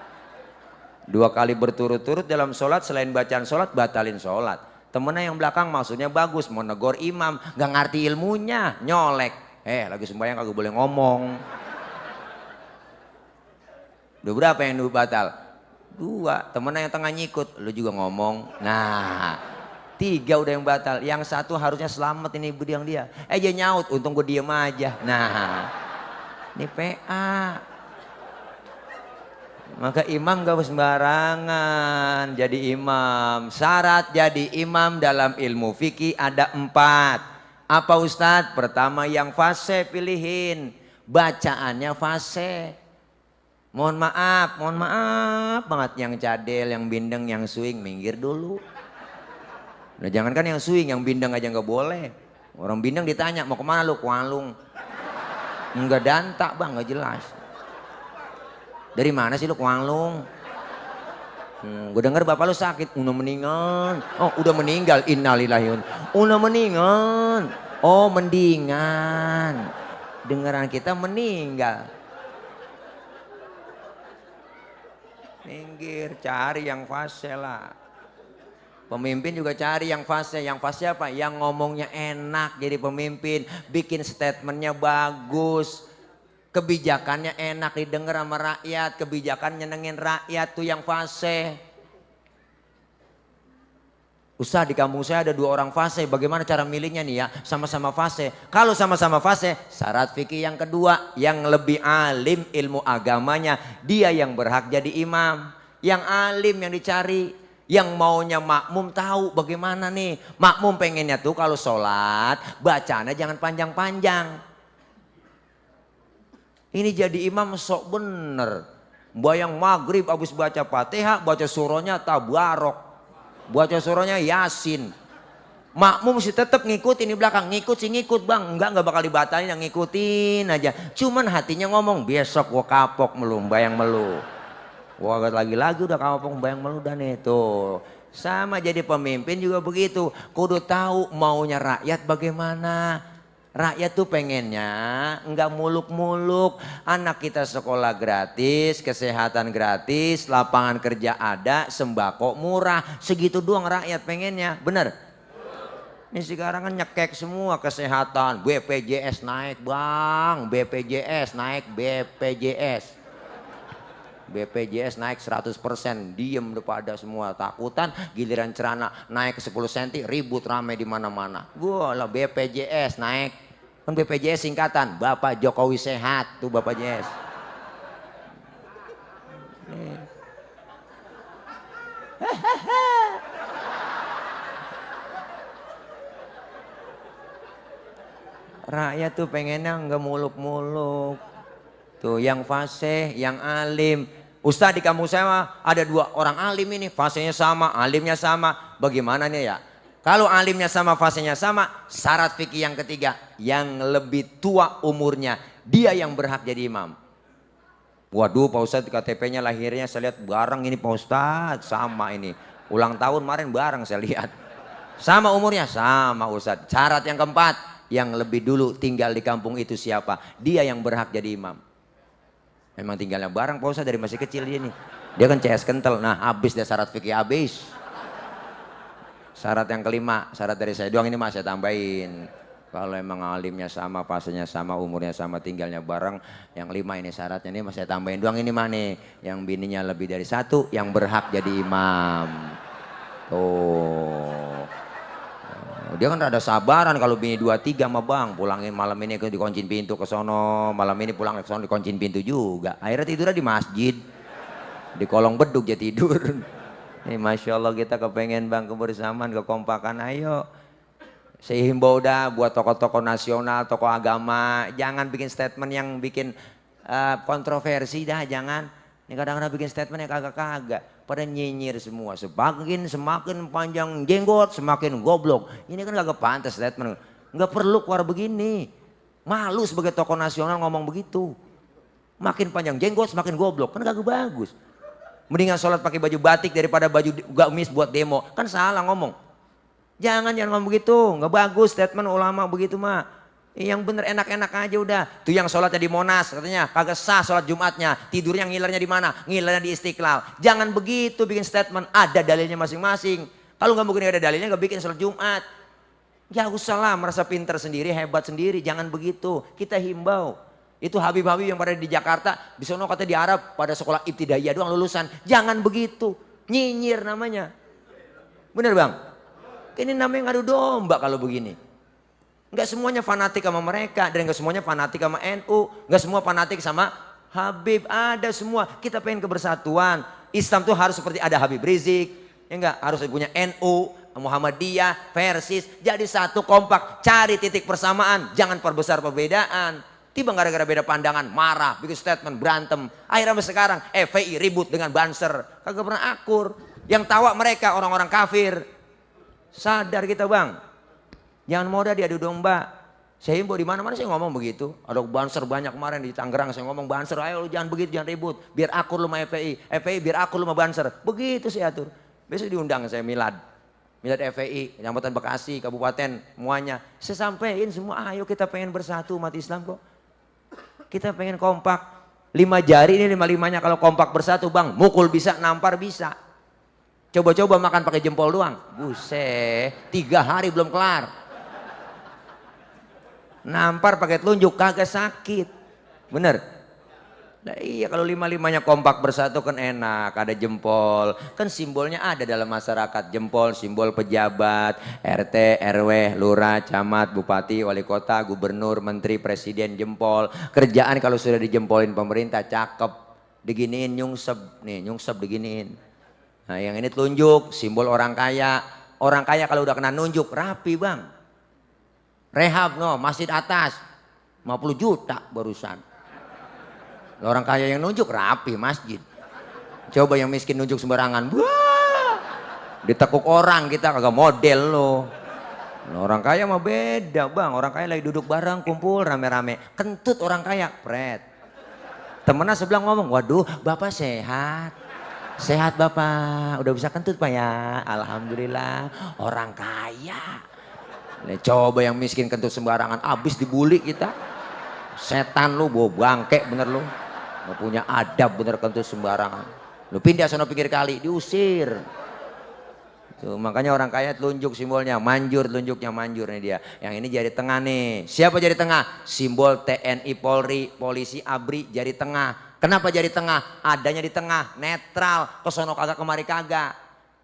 2 kali berturut-turut dalam sholat, selain bacaan sholat batalin sholat. Temennya yang belakang maksudnya bagus, mau negor imam, gak ngerti ilmunya, nyolek. Lagi sembahyang kagak boleh ngomong. Udah berapa yang batal? 2. Temennya yang tengah nyikut, lu juga ngomong. Nah, 3 udah yang batal. Yang 1 harusnya selamat ini yang dia. Dia nyaut, untung gue diem aja. Nah, ini PA. Maka imam gak sembarangan jadi imam. Syarat jadi imam dalam ilmu fikih ada 4. Apa Ustadz? Pertama yang fase pilihin. Bacaannya fase. Mohon maaf banget yang cadel, yang bindeng, yang swing, minggir dulu. Nah jangankan yang swing, yang bindeng aja nggak boleh. Orang bindeng ditanya mau kemana lu? Kualung. Enggak dantak bang, nggak jelas. Dari mana sih lu Kualung? Gue denger bapak lu sakit, udah meninggal. Oh udah meninggal, innalillahi. Udah meninggal. Oh mendingan. Dengeran kita meninggal. Minggir, cari yang fase lah. Pemimpin juga cari yang fase. Yang fase apa? Yang ngomongnya enak jadi pemimpin. Bikin statementnya bagus. Kebijakannya enak didengar sama rakyat. Kebijakan nyenengin rakyat tuh yang fase. Ustaz di kampung saya ada 2 orang fase. Bagaimana cara milihnya nih ya? Sama-sama fase. Kalau sama-sama fase, syarat fikih yang kedua, yang lebih alim ilmu agamanya, dia yang berhak jadi imam. Yang alim yang dicari, yang maunya makmum tahu bagaimana nih. Makmum pengennya tuh kalau sholat bacanya jangan panjang-panjang. Ini jadi imam sok bener. Bayang maghrib habis baca Fatihah, baca surahnya tabarok. Baca surahnya Yasin. Makmum sih tetap ngikutin di belakang. Ngikut bang. Enggak bakal dibatalin, yang ngikutin aja. Cuman hatinya ngomong besok gua kapok melu, bayang melu. Wah lagi-lagi udah kapok bayang melu dan itu. Sama jadi pemimpin juga begitu. Kudu tahu maunya rakyat bagaimana. Rakyat tuh pengennya enggak muluk-muluk. Anak kita sekolah gratis, kesehatan gratis, lapangan kerja ada, sembako murah. Segitu doang rakyat pengennya, bener? Ini sekarang kan nyekek semua kesehatan. BPJS naik bang, BPJS naik, BPJS. BPJS naik 100%, diem udah pada semua takutan. Giliran celana naik 10 cm, ribut rame di mana-mana. Wah lah BPJS naik. Kan BPJS singkatan, Bapak Jokowi Sehat tuh Bapak JS. Rakyat tuh pengennya nggak muluk-muluk. Tuh yang fase, yang alim. Ustaz di kampung saya mah ada 2 orang alim ini, fasenya sama, alimnya sama. Bagaimana nih ya? Kalau alimnya sama, fasenya sama, syarat fikih yang ketiga, yang lebih tua umurnya, dia yang berhak jadi imam. Waduh Pak Ustadz KTP-nya lahirnya saya lihat bareng ini Pak Ustadz, sama ini. Ulang tahun kemarin bareng saya lihat. Sama umurnya, sama Ustadz. Syarat yang keempat, yang lebih dulu tinggal di kampung itu siapa? Dia yang berhak jadi imam. Memang tinggalnya bareng Pak Ustadz dari masih kecil dia nih. Dia kan CS kental, nah habis dia syarat fikih habis. Syarat yang kelima, syarat dari saya doang ini mas saya tambahin. Kalau emang alimnya sama, fasenya sama, umurnya sama, tinggalnya bareng. Yang 5 ini syaratnya ini mas saya tambahin doang ini mah nih. Yang bininya lebih dari 1, yang berhak jadi imam. Tuh. Dia kan rada sabaran kalau bini 2-3 mah bang. Pulangin malam ini ke dikuncin pintu ke sono. Malam ini pulang ke sono dikuncin pintu juga. Akhirnya tidurnya di masjid. Di kolong beduk dia tidur. Masya Allah kita kepengen bang kebersamaan, kekompakan, ayo. Saya himbau dah buat tokoh-tokoh nasional, tokoh agama. Jangan bikin statement yang bikin kontroversi dah, jangan. Ini kadang-kadang bikin statement yang kagak-kagak. Pada nyinyir semua, semakin panjang jenggot, semakin goblok. Ini kan kagak pantas statement. Nggak perlu keluar begini. Malu sebagai tokoh nasional ngomong begitu. Makin panjang jenggot, semakin goblok. Kan kagak bagus. Mendingan sholat pakai baju batik daripada baju gamis buat demo. Kan salah ngomong. Jangan ngomong begitu. Nggak bagus statement ulama begitu mah. Yang bener enak-enak aja udah. Tuh yang sholatnya di Monas katanya kagak sah sholat Jumatnya. Tidurnya ngilernya di mana? Ngilernya di Istiqlal. Jangan begitu bikin statement. Ada dalilnya masing-masing. Kalau nggak mungkin ada dalilnya nggak bikin sholat Jumat. Ya usah lah merasa pintar sendiri, hebat sendiri. Jangan begitu. Kita himbau. Itu Habib-Habib yang pada di Jakarta, di sono kata di Arab pada sekolah ibtidaiyah doang lulusan. Jangan begitu, nyinyir namanya. Bener bang? Ini namanya ngadu domba kalau begini. Enggak semuanya fanatik sama mereka dan enggak semuanya fanatik sama NU, enggak semua fanatik sama Habib, ada semua. Kita pengen kebersatuan. Islam tuh harus seperti ada Habib Rizik, ya enggak? Harus punya NU, Muhammadiyah, Persis, jadi satu kompak, cari titik persamaan, jangan perbesar perbedaan. Tiba gara-gara beda pandangan, marah, bikin statement, berantem. Akhirnya sampai sekarang FPI ribut dengan Banser. Kagak pernah akur. Yang tawa mereka orang-orang kafir. Sadar kita bang. Jangan mudah diadu domba. Saya himbau di mana-mana saya ngomong begitu. Ada Banser banyak kemarin di Tangerang saya ngomong Banser. Ayo lu jangan begitu, jangan ribut. Biar akur lu sama FPI. FPI biar akur lu sama Banser. Begitu saya atur. Besok diundang saya milad. Milad FPI, Kecamatan Bekasi, Kabupaten, semuanya. Saya sampein semua, ayo kita pengen bersatu umat Islam kok. Kita pengen kompak. 5 jari ini 5-5-nya kalau kompak bersatu bang. Mukul bisa, nampar bisa. Coba-coba makan pakai jempol doang. Buset, 3 hari belum kelar. Nampar pakai telunjuk kagak sakit. Bener? Nah iya kalau 5-5-nya kompak bersatu kan enak. Ada jempol. Kan simbolnya ada dalam masyarakat. Jempol, simbol pejabat, RT, RW, lurah, camat, bupati, wali kota, gubernur, menteri, presiden, jempol. Kerjaan kalau sudah dijempolin pemerintah cakep. Diginiin nyungsep. Nih nyungsep diginiin. Nah yang ini telunjuk, simbol orang kaya. Orang kaya kalau udah kena nunjuk rapi bang. Rehab no, masjid atas. 50 juta barusan. Orang kaya yang nunjuk rapi masjid. Coba yang miskin nunjuk sembarangan. Wah, ditekuk orang kita kagak model loh. Orang kaya mah beda bang. Orang kaya lagi duduk bareng kumpul rame-rame. Kentut orang kaya. Pret. Temennya sebelah ngomong. Waduh bapak sehat. Sehat bapak. Udah bisa kentut pak ya. Alhamdulillah. Orang kaya. Nih, coba yang miskin kentut sembarangan. Abis dibully kita. Setan lu bawa bangke bener lu. Gak punya adab bener kentut sembarangan. Lu pindah sono pinggir kali diusir. Tuh, makanya orang kaya telunjuk simbolnya manjur, telunjuknya manjur nih dia. Yang ini jari tengah nih. Siapa jari tengah? Simbol TNI, Polri, polisi, ABRI jari tengah. Kenapa jari tengah? Adanya di tengah, netral. Kesono kagak kemari kagak.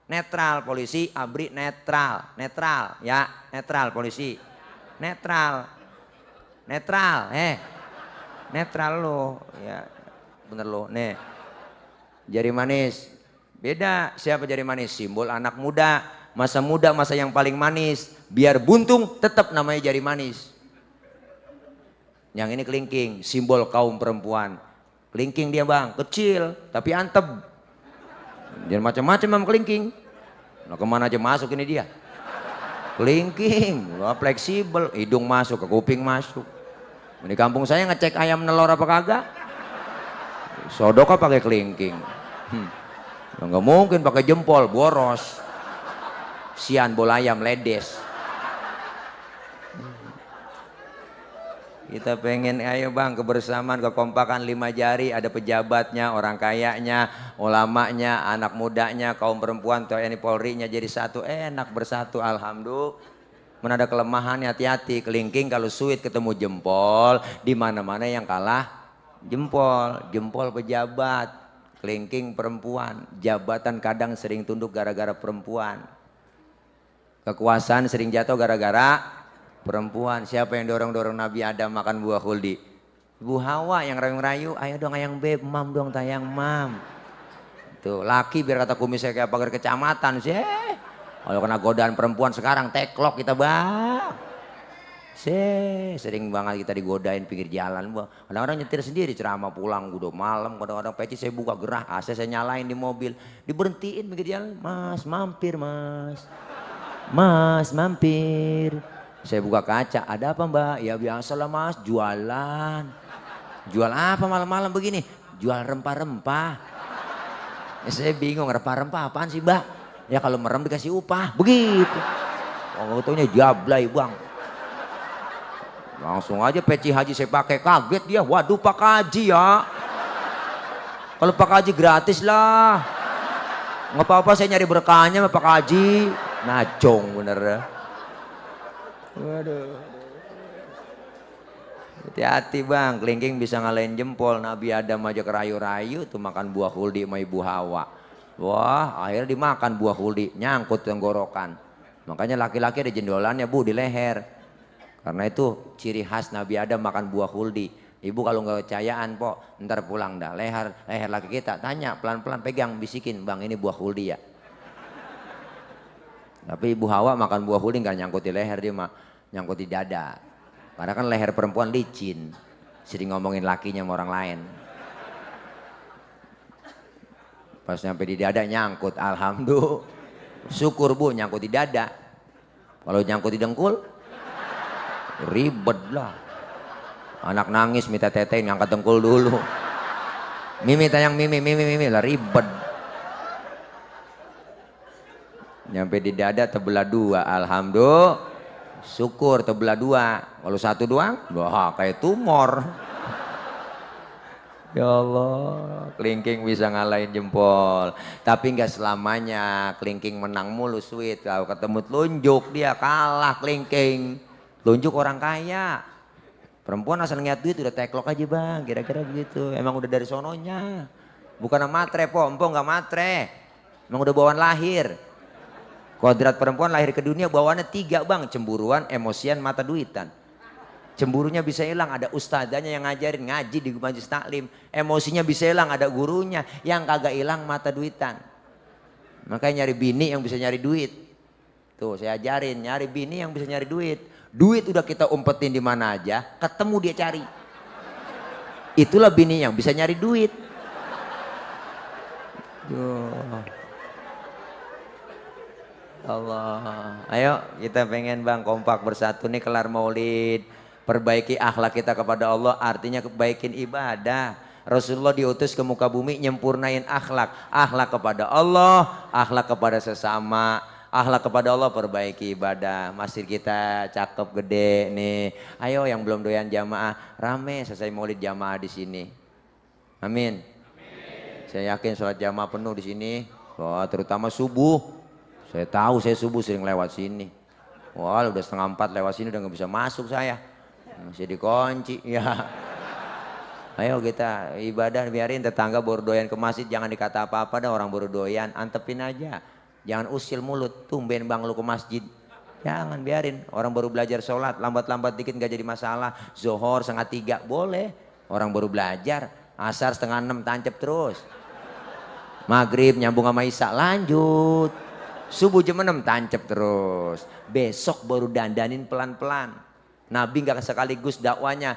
Netral polisi, ABRI netral. Netral ya, netral polisi. Netral. Netral, netral lo, ya bener lo, nih jari manis, beda siapa jari manis, simbol anak muda, masa yang paling manis, biar buntung tetap namanya jari manis. Yang ini kelingking, simbol kaum perempuan, kelingking dia bang, kecil tapi antep, jangan macam-macam sama kelingking, nah kemana aja masuk ini dia. Kelingking, fleksibel, hidung masuk ke kuping masuk. Di kampung saya ngecek ayam nelor apa kagak, sodoknya pakai kelingking. Nggak mungkin pakai jempol, boros. Sian bola ayam ledes. Kita pengen ayo bang kebersamaan, kekompakan 5 jari, ada pejabatnya, orang kayanya, ulamanya, anak mudanya, kaum perempuan, TNI Polri-nya jadi satu, enak bersatu alhamdulillah. Mana ada kelemahannya hati-hati, kelingking kalau suit ketemu jempol, di mana-mana yang kalah jempol, jempol pejabat, kelingking perempuan, jabatan kadang sering tunduk gara-gara perempuan. Kekuasaan sering jatuh gara-gara perempuan. Siapa yang dorong-dorong Nabi Adam makan buah khuldi? Ibu Hawa yang rayu-rayu, ayo dong ayang beb, mam dong tayang mam. Tuh laki biar kata kumisnya kayak pagar kecamatan sih. Kalau kena godaan perempuan sekarang teklok kita bang. Sering banget kita digodain pinggir jalan. Kadang-kadang nyetir sendiri ceramah pulang udah malam. Kadang-kadang peci saya buka gerah, AC saya nyalain di mobil. Diberhentiin pinggir jalan, mas mampir mas. Mas mampir. Saya buka kaca, ada apa mbak? Ya biasalah mas, jualan. Jual apa malam-malam begini? Jual rempah-rempah. Ya, saya bingung rempah-rempah apaan sih mbak? Ya kalau merem dikasih upah, begitu. Oh taunya jablay bang. Langsung aja peci haji saya pakai, kaget dia. Waduh Pak Haji ya. Kalau Pak Haji gratis lah. Nggak apa-apa saya nyari berkahnya sama Pak Haji. Najong bener. Waduh. Hati-hati bang, kelingking bisa ngalahin jempol. Nabi Adam aja kerayu-rayu tuh makan buah khuldi sama ibu Hawa. Wah, akhirnya dimakan buah khuldi, nyangkut tenggorokan. Makanya laki-laki ada jendolannya bu di leher. Karena itu ciri khas Nabi Adam makan buah khuldi. Ibu kalau nggak percayaan po, ntar pulang dah leher laki kita tanya pelan-pelan pegang bisikin bang ini buah khuldi ya. Tapi ibu Hawa makan buah khuldi nggak nyangkut di leher dia mah nyangkut di dada. Karena kan leher perempuan licin, sering ngomongin lakinya sama orang lain. Pas nyampe di dada nyangkut, alhamdulillah. Syukur bu nyangkut di dada. Kalau nyangkut di dengkul, ribet lah. Anak nangis minta tetein ngangkat dengkul dulu. Mimi tayang mimi lah ribet. Nyampe di dada terbelah dua, alhamdulillah. Syukur terbelah dua. Kalau satu doang, wah kayak tumor. Ya Allah, kelingking bisa ngalahin jempol. Tapi nggak selamanya kelingking menang mulu sweet. Kalau ketemu telunjuk dia kalah kelingking. Telunjuk orang kaya. Perempuan asal ngeliat duit udah teklok aja bang, kira-kira begitu. Emang udah dari sononya. Bukan matre po, empok nggak matre. Emang udah bawaan lahir. Kodrat perempuan lahir ke dunia bawaannya 3 bang. Cemburuan, emosian, mata duitan. Cemburunya bisa hilang, ada ustadzanya yang ngajarin ngaji di majelis taklim. Emosinya bisa hilang, ada gurunya. Yang kagak hilang mata duitan. Makanya nyari bini yang bisa nyari duit. Tuh saya ajarin nyari bini yang bisa nyari duit. Duit udah kita umpetin di mana aja, ketemu dia cari. Itulah bini yang bisa nyari duit. Duh. Allah, ayo kita pengen bang kompak bersatu nih kelar maulid, perbaiki akhlak kita kepada Allah, artinya kebaikin ibadah. Rasulullah diutus ke muka bumi nyempurnain akhlak kepada Allah, akhlak kepada sesama, akhlak kepada Allah, perbaiki ibadah. Masjid kita cakep gede nih, ayo yang belum doyan jamaah rame selesai maulid jamaah di sini. Amin. Saya yakin sholat jamaah penuh di sini, wah terutama subuh. Saya tahu saya subuh sering lewat sini. Wah udah 3:30 lewat sini udah nggak bisa masuk saya. Masih dikunci ya. Ayo kita ibadah biarin tetangga baru doyan ke masjid jangan dikata apa-apa dah orang baru doyan. Antepin aja. Jangan usil mulut. Tumben bang lu ke masjid. Jangan biarin. Orang baru belajar sholat lambat-lambat dikit nggak jadi masalah. Zohor 2:30 boleh. Orang baru belajar. Asar 5:30 tancep terus. Maghrib nyambung sama Isya lanjut. Subuh jam 6 tancep terus. Besok baru dandanin pelan-pelan. Nabi nggak sekaligus dakwanya.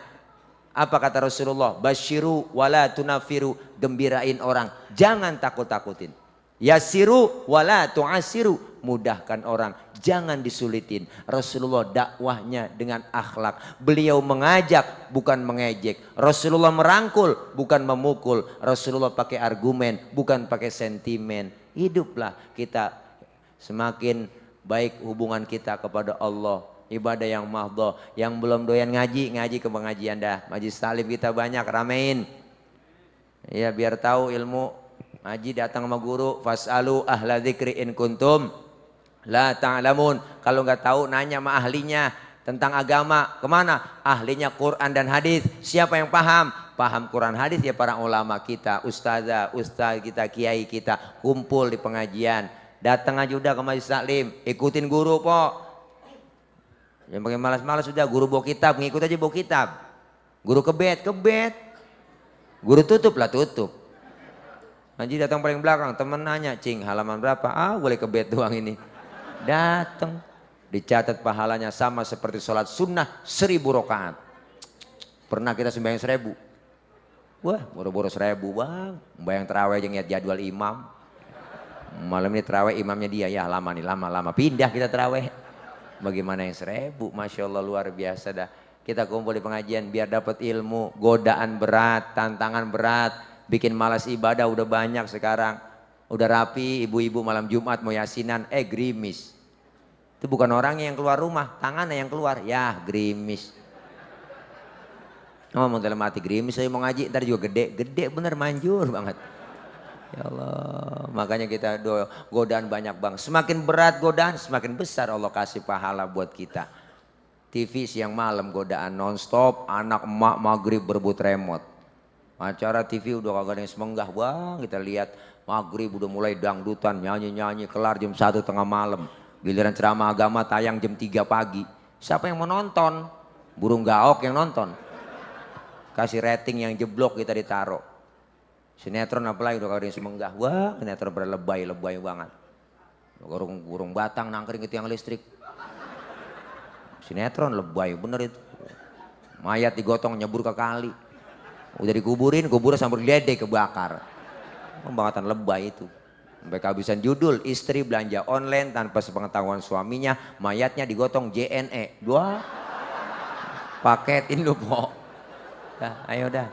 Apa kata Rasulullah? Basyiru wala tunafiru. Gembirain orang. Jangan takut-takutin. Yasiru wala tu'asiru. Mudahkan orang. Jangan disulitin. Rasulullah dakwahnya dengan akhlak. Beliau mengajak bukan mengejek. Rasulullah merangkul bukan memukul. Rasulullah pakai argumen bukan pakai sentimen. Hiduplah kita semakin baik hubungan kita kepada Allah. Ibadah yang mahdhah. Yang belum doyan ngaji ke pengajian dah. Majelis taklim kita banyak, ramein. Ya biar tahu ilmu. Ngaji datang sama guru. Fas'alu ahla dzikri in kuntum la ta'lamun. Kalau nggak tahu nanya sama ahlinya tentang agama. Kemana? Ahlinya Quran dan hadis. Siapa yang paham? Paham Quran hadis ya para ulama kita, ustaz kita, kiai kita kumpul di pengajian. Datang aja udah ke majelis taklim, ikutin guru po. Yang pakai malas-malas sudah guru bawa kitab, ngikut aja bawa kitab. Guru kebet. Guru tutup. Ngaji datang paling belakang, temen nanya, "Cing, halaman berapa?" "Ah, boleh kebet doang ini." Datang, dicatat pahalanya sama seperti sholat sunnah 1000 rakaat. Pernah kita sembahyang 1000. Wah, boro-boro 1000 bang. Membayang terawih aja ngeliat jadwal imam. Malam ini terawih imamnya dia, ya lama nih, lama pindah kita terawih. Bagaimana yang 1000? Masya Allah luar biasa dah. Kita kumpul di pengajian biar dapat ilmu. Godaan berat, tantangan berat, bikin malas ibadah udah banyak sekarang. Udah rapi, ibu-ibu malam Jumat mau yasinan, gerimis. Itu bukan orangnya yang keluar rumah, tangannya yang keluar, ya gerimis. Oh mau dalam hati gerimis, saya mau ngaji, ntar juga gede bener manjur banget. Ya Allah, makanya kita godaan banyak bang. Semakin berat godaan, semakin besar Allah kasih pahala buat kita. TV siang malam godaan nonstop, anak emak maghrib berebut remote. Acara TV udah kagak ada yang semenggah, bang. Kita lihat maghrib udah mulai dangdutan, nyanyi-nyanyi, kelar jam 1 tengah malam. Giliran ceramah agama tayang jam 3 pagi. Siapa yang mau nonton? Burung gaok yang nonton. Kasih rating yang jeblok kita ditaruh. Sinetron apalagi udah kagak ada yang semenggah. Wah, sinetron berlebay banget. Burung batang nangkring ke tiang listrik. Sinetron lebay bener itu. Mayat digotong nyebur ke kali. Udah dikuburin sampai diledek kebakar. Pembangkatan lebay itu. Sampai kehabisan judul, istri belanja online tanpa sepengetahuan suaminya, mayatnya digotong JNE. Dua paketin lu po. Dah, ayo dah.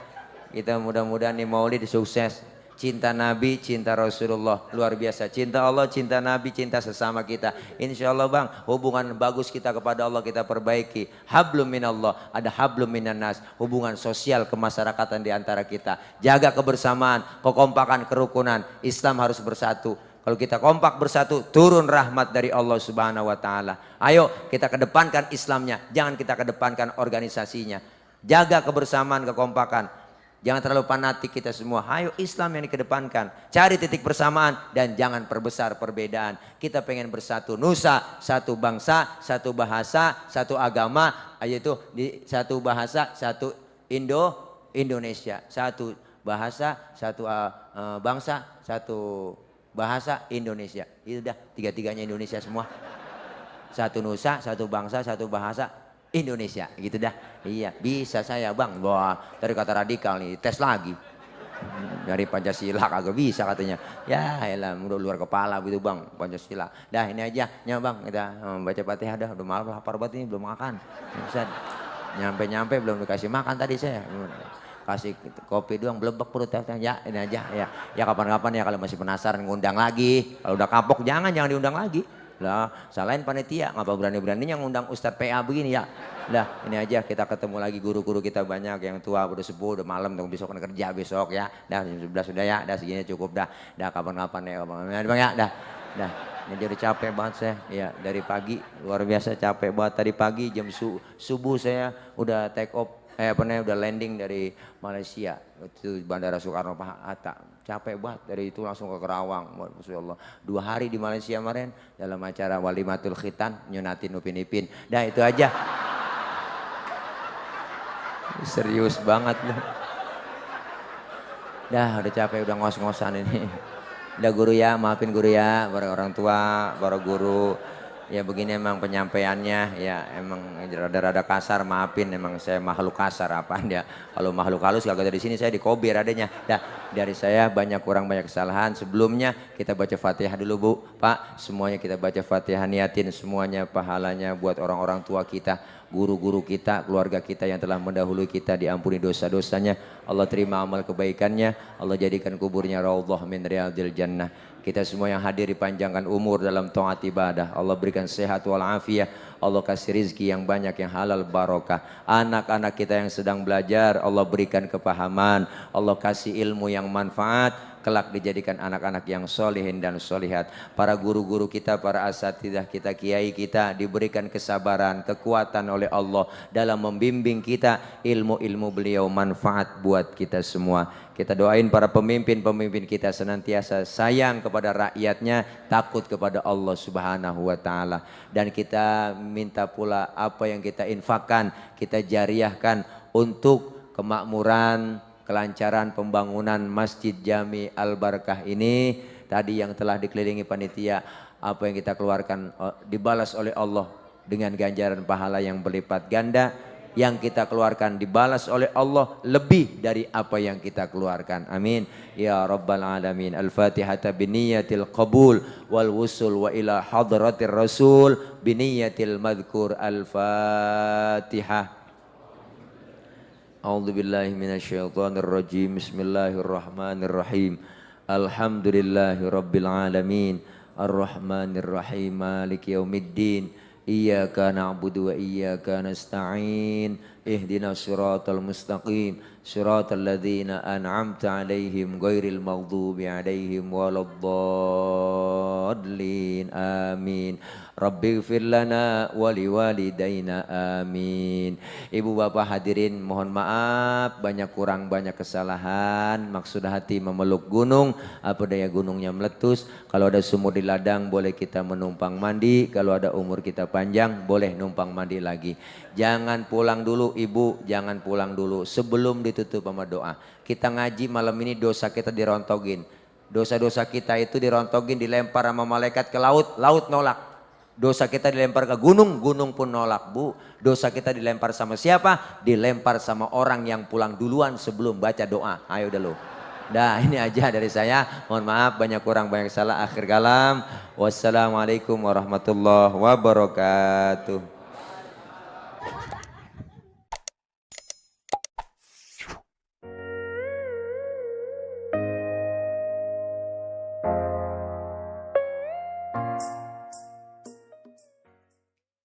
Kita mudah-mudahan nih Maulid sukses. Cinta Nabi, cinta Rasulullah, luar biasa. Cinta Allah, cinta Nabi, cinta sesama kita. Insya Allah bang, hubungan bagus kita kepada Allah kita perbaiki. Hablum minallah, ada hablum minannas. Hubungan sosial kemasyarakatan di antara kita. Jaga kebersamaan, kekompakan, kerukunan. Islam harus bersatu. Kalau kita kompak bersatu, turun rahmat dari Allah Subhanahu wa Ta'ala. Ayo kita kedepankan Islamnya, jangan kita kedepankan organisasinya. Jaga kebersamaan, kekompakan. Jangan terlalu fanatik kita semua. Ayo Islam yang dikedepankan. Cari titik persamaan dan jangan perbesar perbedaan. Kita pengen bersatu nusa, satu bangsa, satu bahasa, satu agama. Yaitu di satu bahasa, satu Indonesia. Satu bahasa, satu bangsa, satu bahasa Indonesia. Itu dah tiga-tiganya Indonesia semua. Satu nusa, satu bangsa, satu bahasa Indonesia, gitu dah. Iya, bisa saya bang. Wah, dari kata radikal nih, tes lagi. Dari Pancasila kagak bisa katanya. Ya elah, udah luar kepala gitu bang, Pancasila. Dah ini aja, ya bang, kita baca Fatihah dah. Udah malam lapar banget ini, belum makan. Bisa nyampe belum dikasih makan tadi saya. Kasih kopi doang, blebek perutnya. Ya ini aja, ya kapan-kapan ya kalau masih penasaran ngundang lagi. Kalau udah kapok jangan diundang lagi. Lah, salahin panitia, ngapa berani-beraninya ngundang Ustadz PA begini ya. Lah, ini aja kita ketemu lagi guru-guru kita banyak yang tua, udah sepuh, udah malam, besok kena kerja besok ya. Dah jam 11 sudah ya, dah segini cukup dah. Dah kapan-kapan ya Bang ya, dah. Ini jadi capek banget saya. Ya, dari pagi luar biasa capek banget tadi pagi jam subuh saya udah take off udah landing dari Malaysia itu Bandara Soekarno Hatta. Capek banget dari itu langsung ke Kerawang. Masyaallah. 2 hari di Malaysia kemarin dalam acara Walimatul Khitan nyunatin Upin Ipin. Dah itu aja. Serius banget loh. Dah udah capek udah ngos-ngosan ini. Udah guru ya, maafin guru ya, para orang tua, para guru. Ya begini emang penyampaiannya, ya emang rada-rada kasar, maafin emang saya makhluk kasar apaan ya. Kalau makhluk halus kagak dari sini saya dikobir adanya. Dah dari saya banyak kesalahan. Sebelumnya kita baca Fatihah dulu Bu, Pak. Semuanya kita baca Fatihah, niatin semuanya pahalanya buat orang-orang tua kita, guru-guru kita, keluarga kita yang telah mendahului kita, diampuni dosa-dosanya. Allah terima amal kebaikannya, Allah jadikan kuburnya raudhah min riyadil jannah. Kita semua yang hadir dipanjangkan umur dalam taat ibadah. Allah berikan sehat walafiat. Allah kasih rizki yang banyak yang halal barokah. Anak-anak kita yang sedang belajar Allah berikan kepahaman. Allah kasih ilmu yang manfaat. Kelak dijadikan anak-anak yang solihin dan solihat. Para guru-guru kita, para asatidzah kita, kiai kita diberikan kesabaran, kekuatan oleh Allah dalam membimbing kita. Ilmu-ilmu beliau manfaat buat kita semua. Kita doain para pemimpin-pemimpin kita senantiasa sayang kepada rakyatnya, takut kepada Allah Subhanahu wa Ta'ala. Dan kita minta pula apa yang kita infakkan, kita jariahkan untuk kemakmuran, kelancaran pembangunan Masjid Jami Al-Barakah ini. Tadi yang telah dikelilingi panitia, apa yang kita keluarkan dibalas oleh Allah dengan ganjaran pahala yang berlipat ganda. Yang kita keluarkan dibalas oleh Allah lebih dari apa yang kita keluarkan. Amin ya rabbal alamin. Al-Fatihata biniyatil qabul wal wusul wa ila hadratir rasul biniyatil madhkur. Al-Fatihah. A'udzu billahi minasyaitonir rajim. Bismillahirrahmanirrahim. Alhamdulillahi rabbil alamin. Ar-Rahmanir Rahim. Maliki yaumiddin. Iyyaka na'budu wa iyyaka nasta'in. Ihdinas siratal mustaqim. Siratal ladzina an'amta 'alaihim ghairil maghdubi 'alaihim waladdallin. الضالين آمين رب اغفر لنا ولوالدينا آمين. Ibu bapak hadirin mohon maaf banyak kurang banyak kesalahan. Maksud hati memeluk gunung, apa daya gunungnya meletus. Kalau ada sumur di ladang boleh kita menumpang mandi. Kalau ada umur kita panjang boleh numpang mandi lagi. Jangan pulang dulu ibu, jangan pulang dulu sebelum ditutup sama doa. Kita ngaji malam ini dosa kita dirontogin. Dosa-dosa kita itu dirontogin, dilempar sama malaikat ke laut, laut nolak. Dosa kita dilempar ke gunung, gunung pun nolak bu. Dosa kita dilempar sama siapa? Dilempar sama orang yang pulang duluan sebelum baca doa. Ayo dah lu. Dah ini aja dari saya. Mohon maaf banyak kurang banyak salah. Akhir kalam. Wassalamualaikum warahmatullahi wabarakatuh.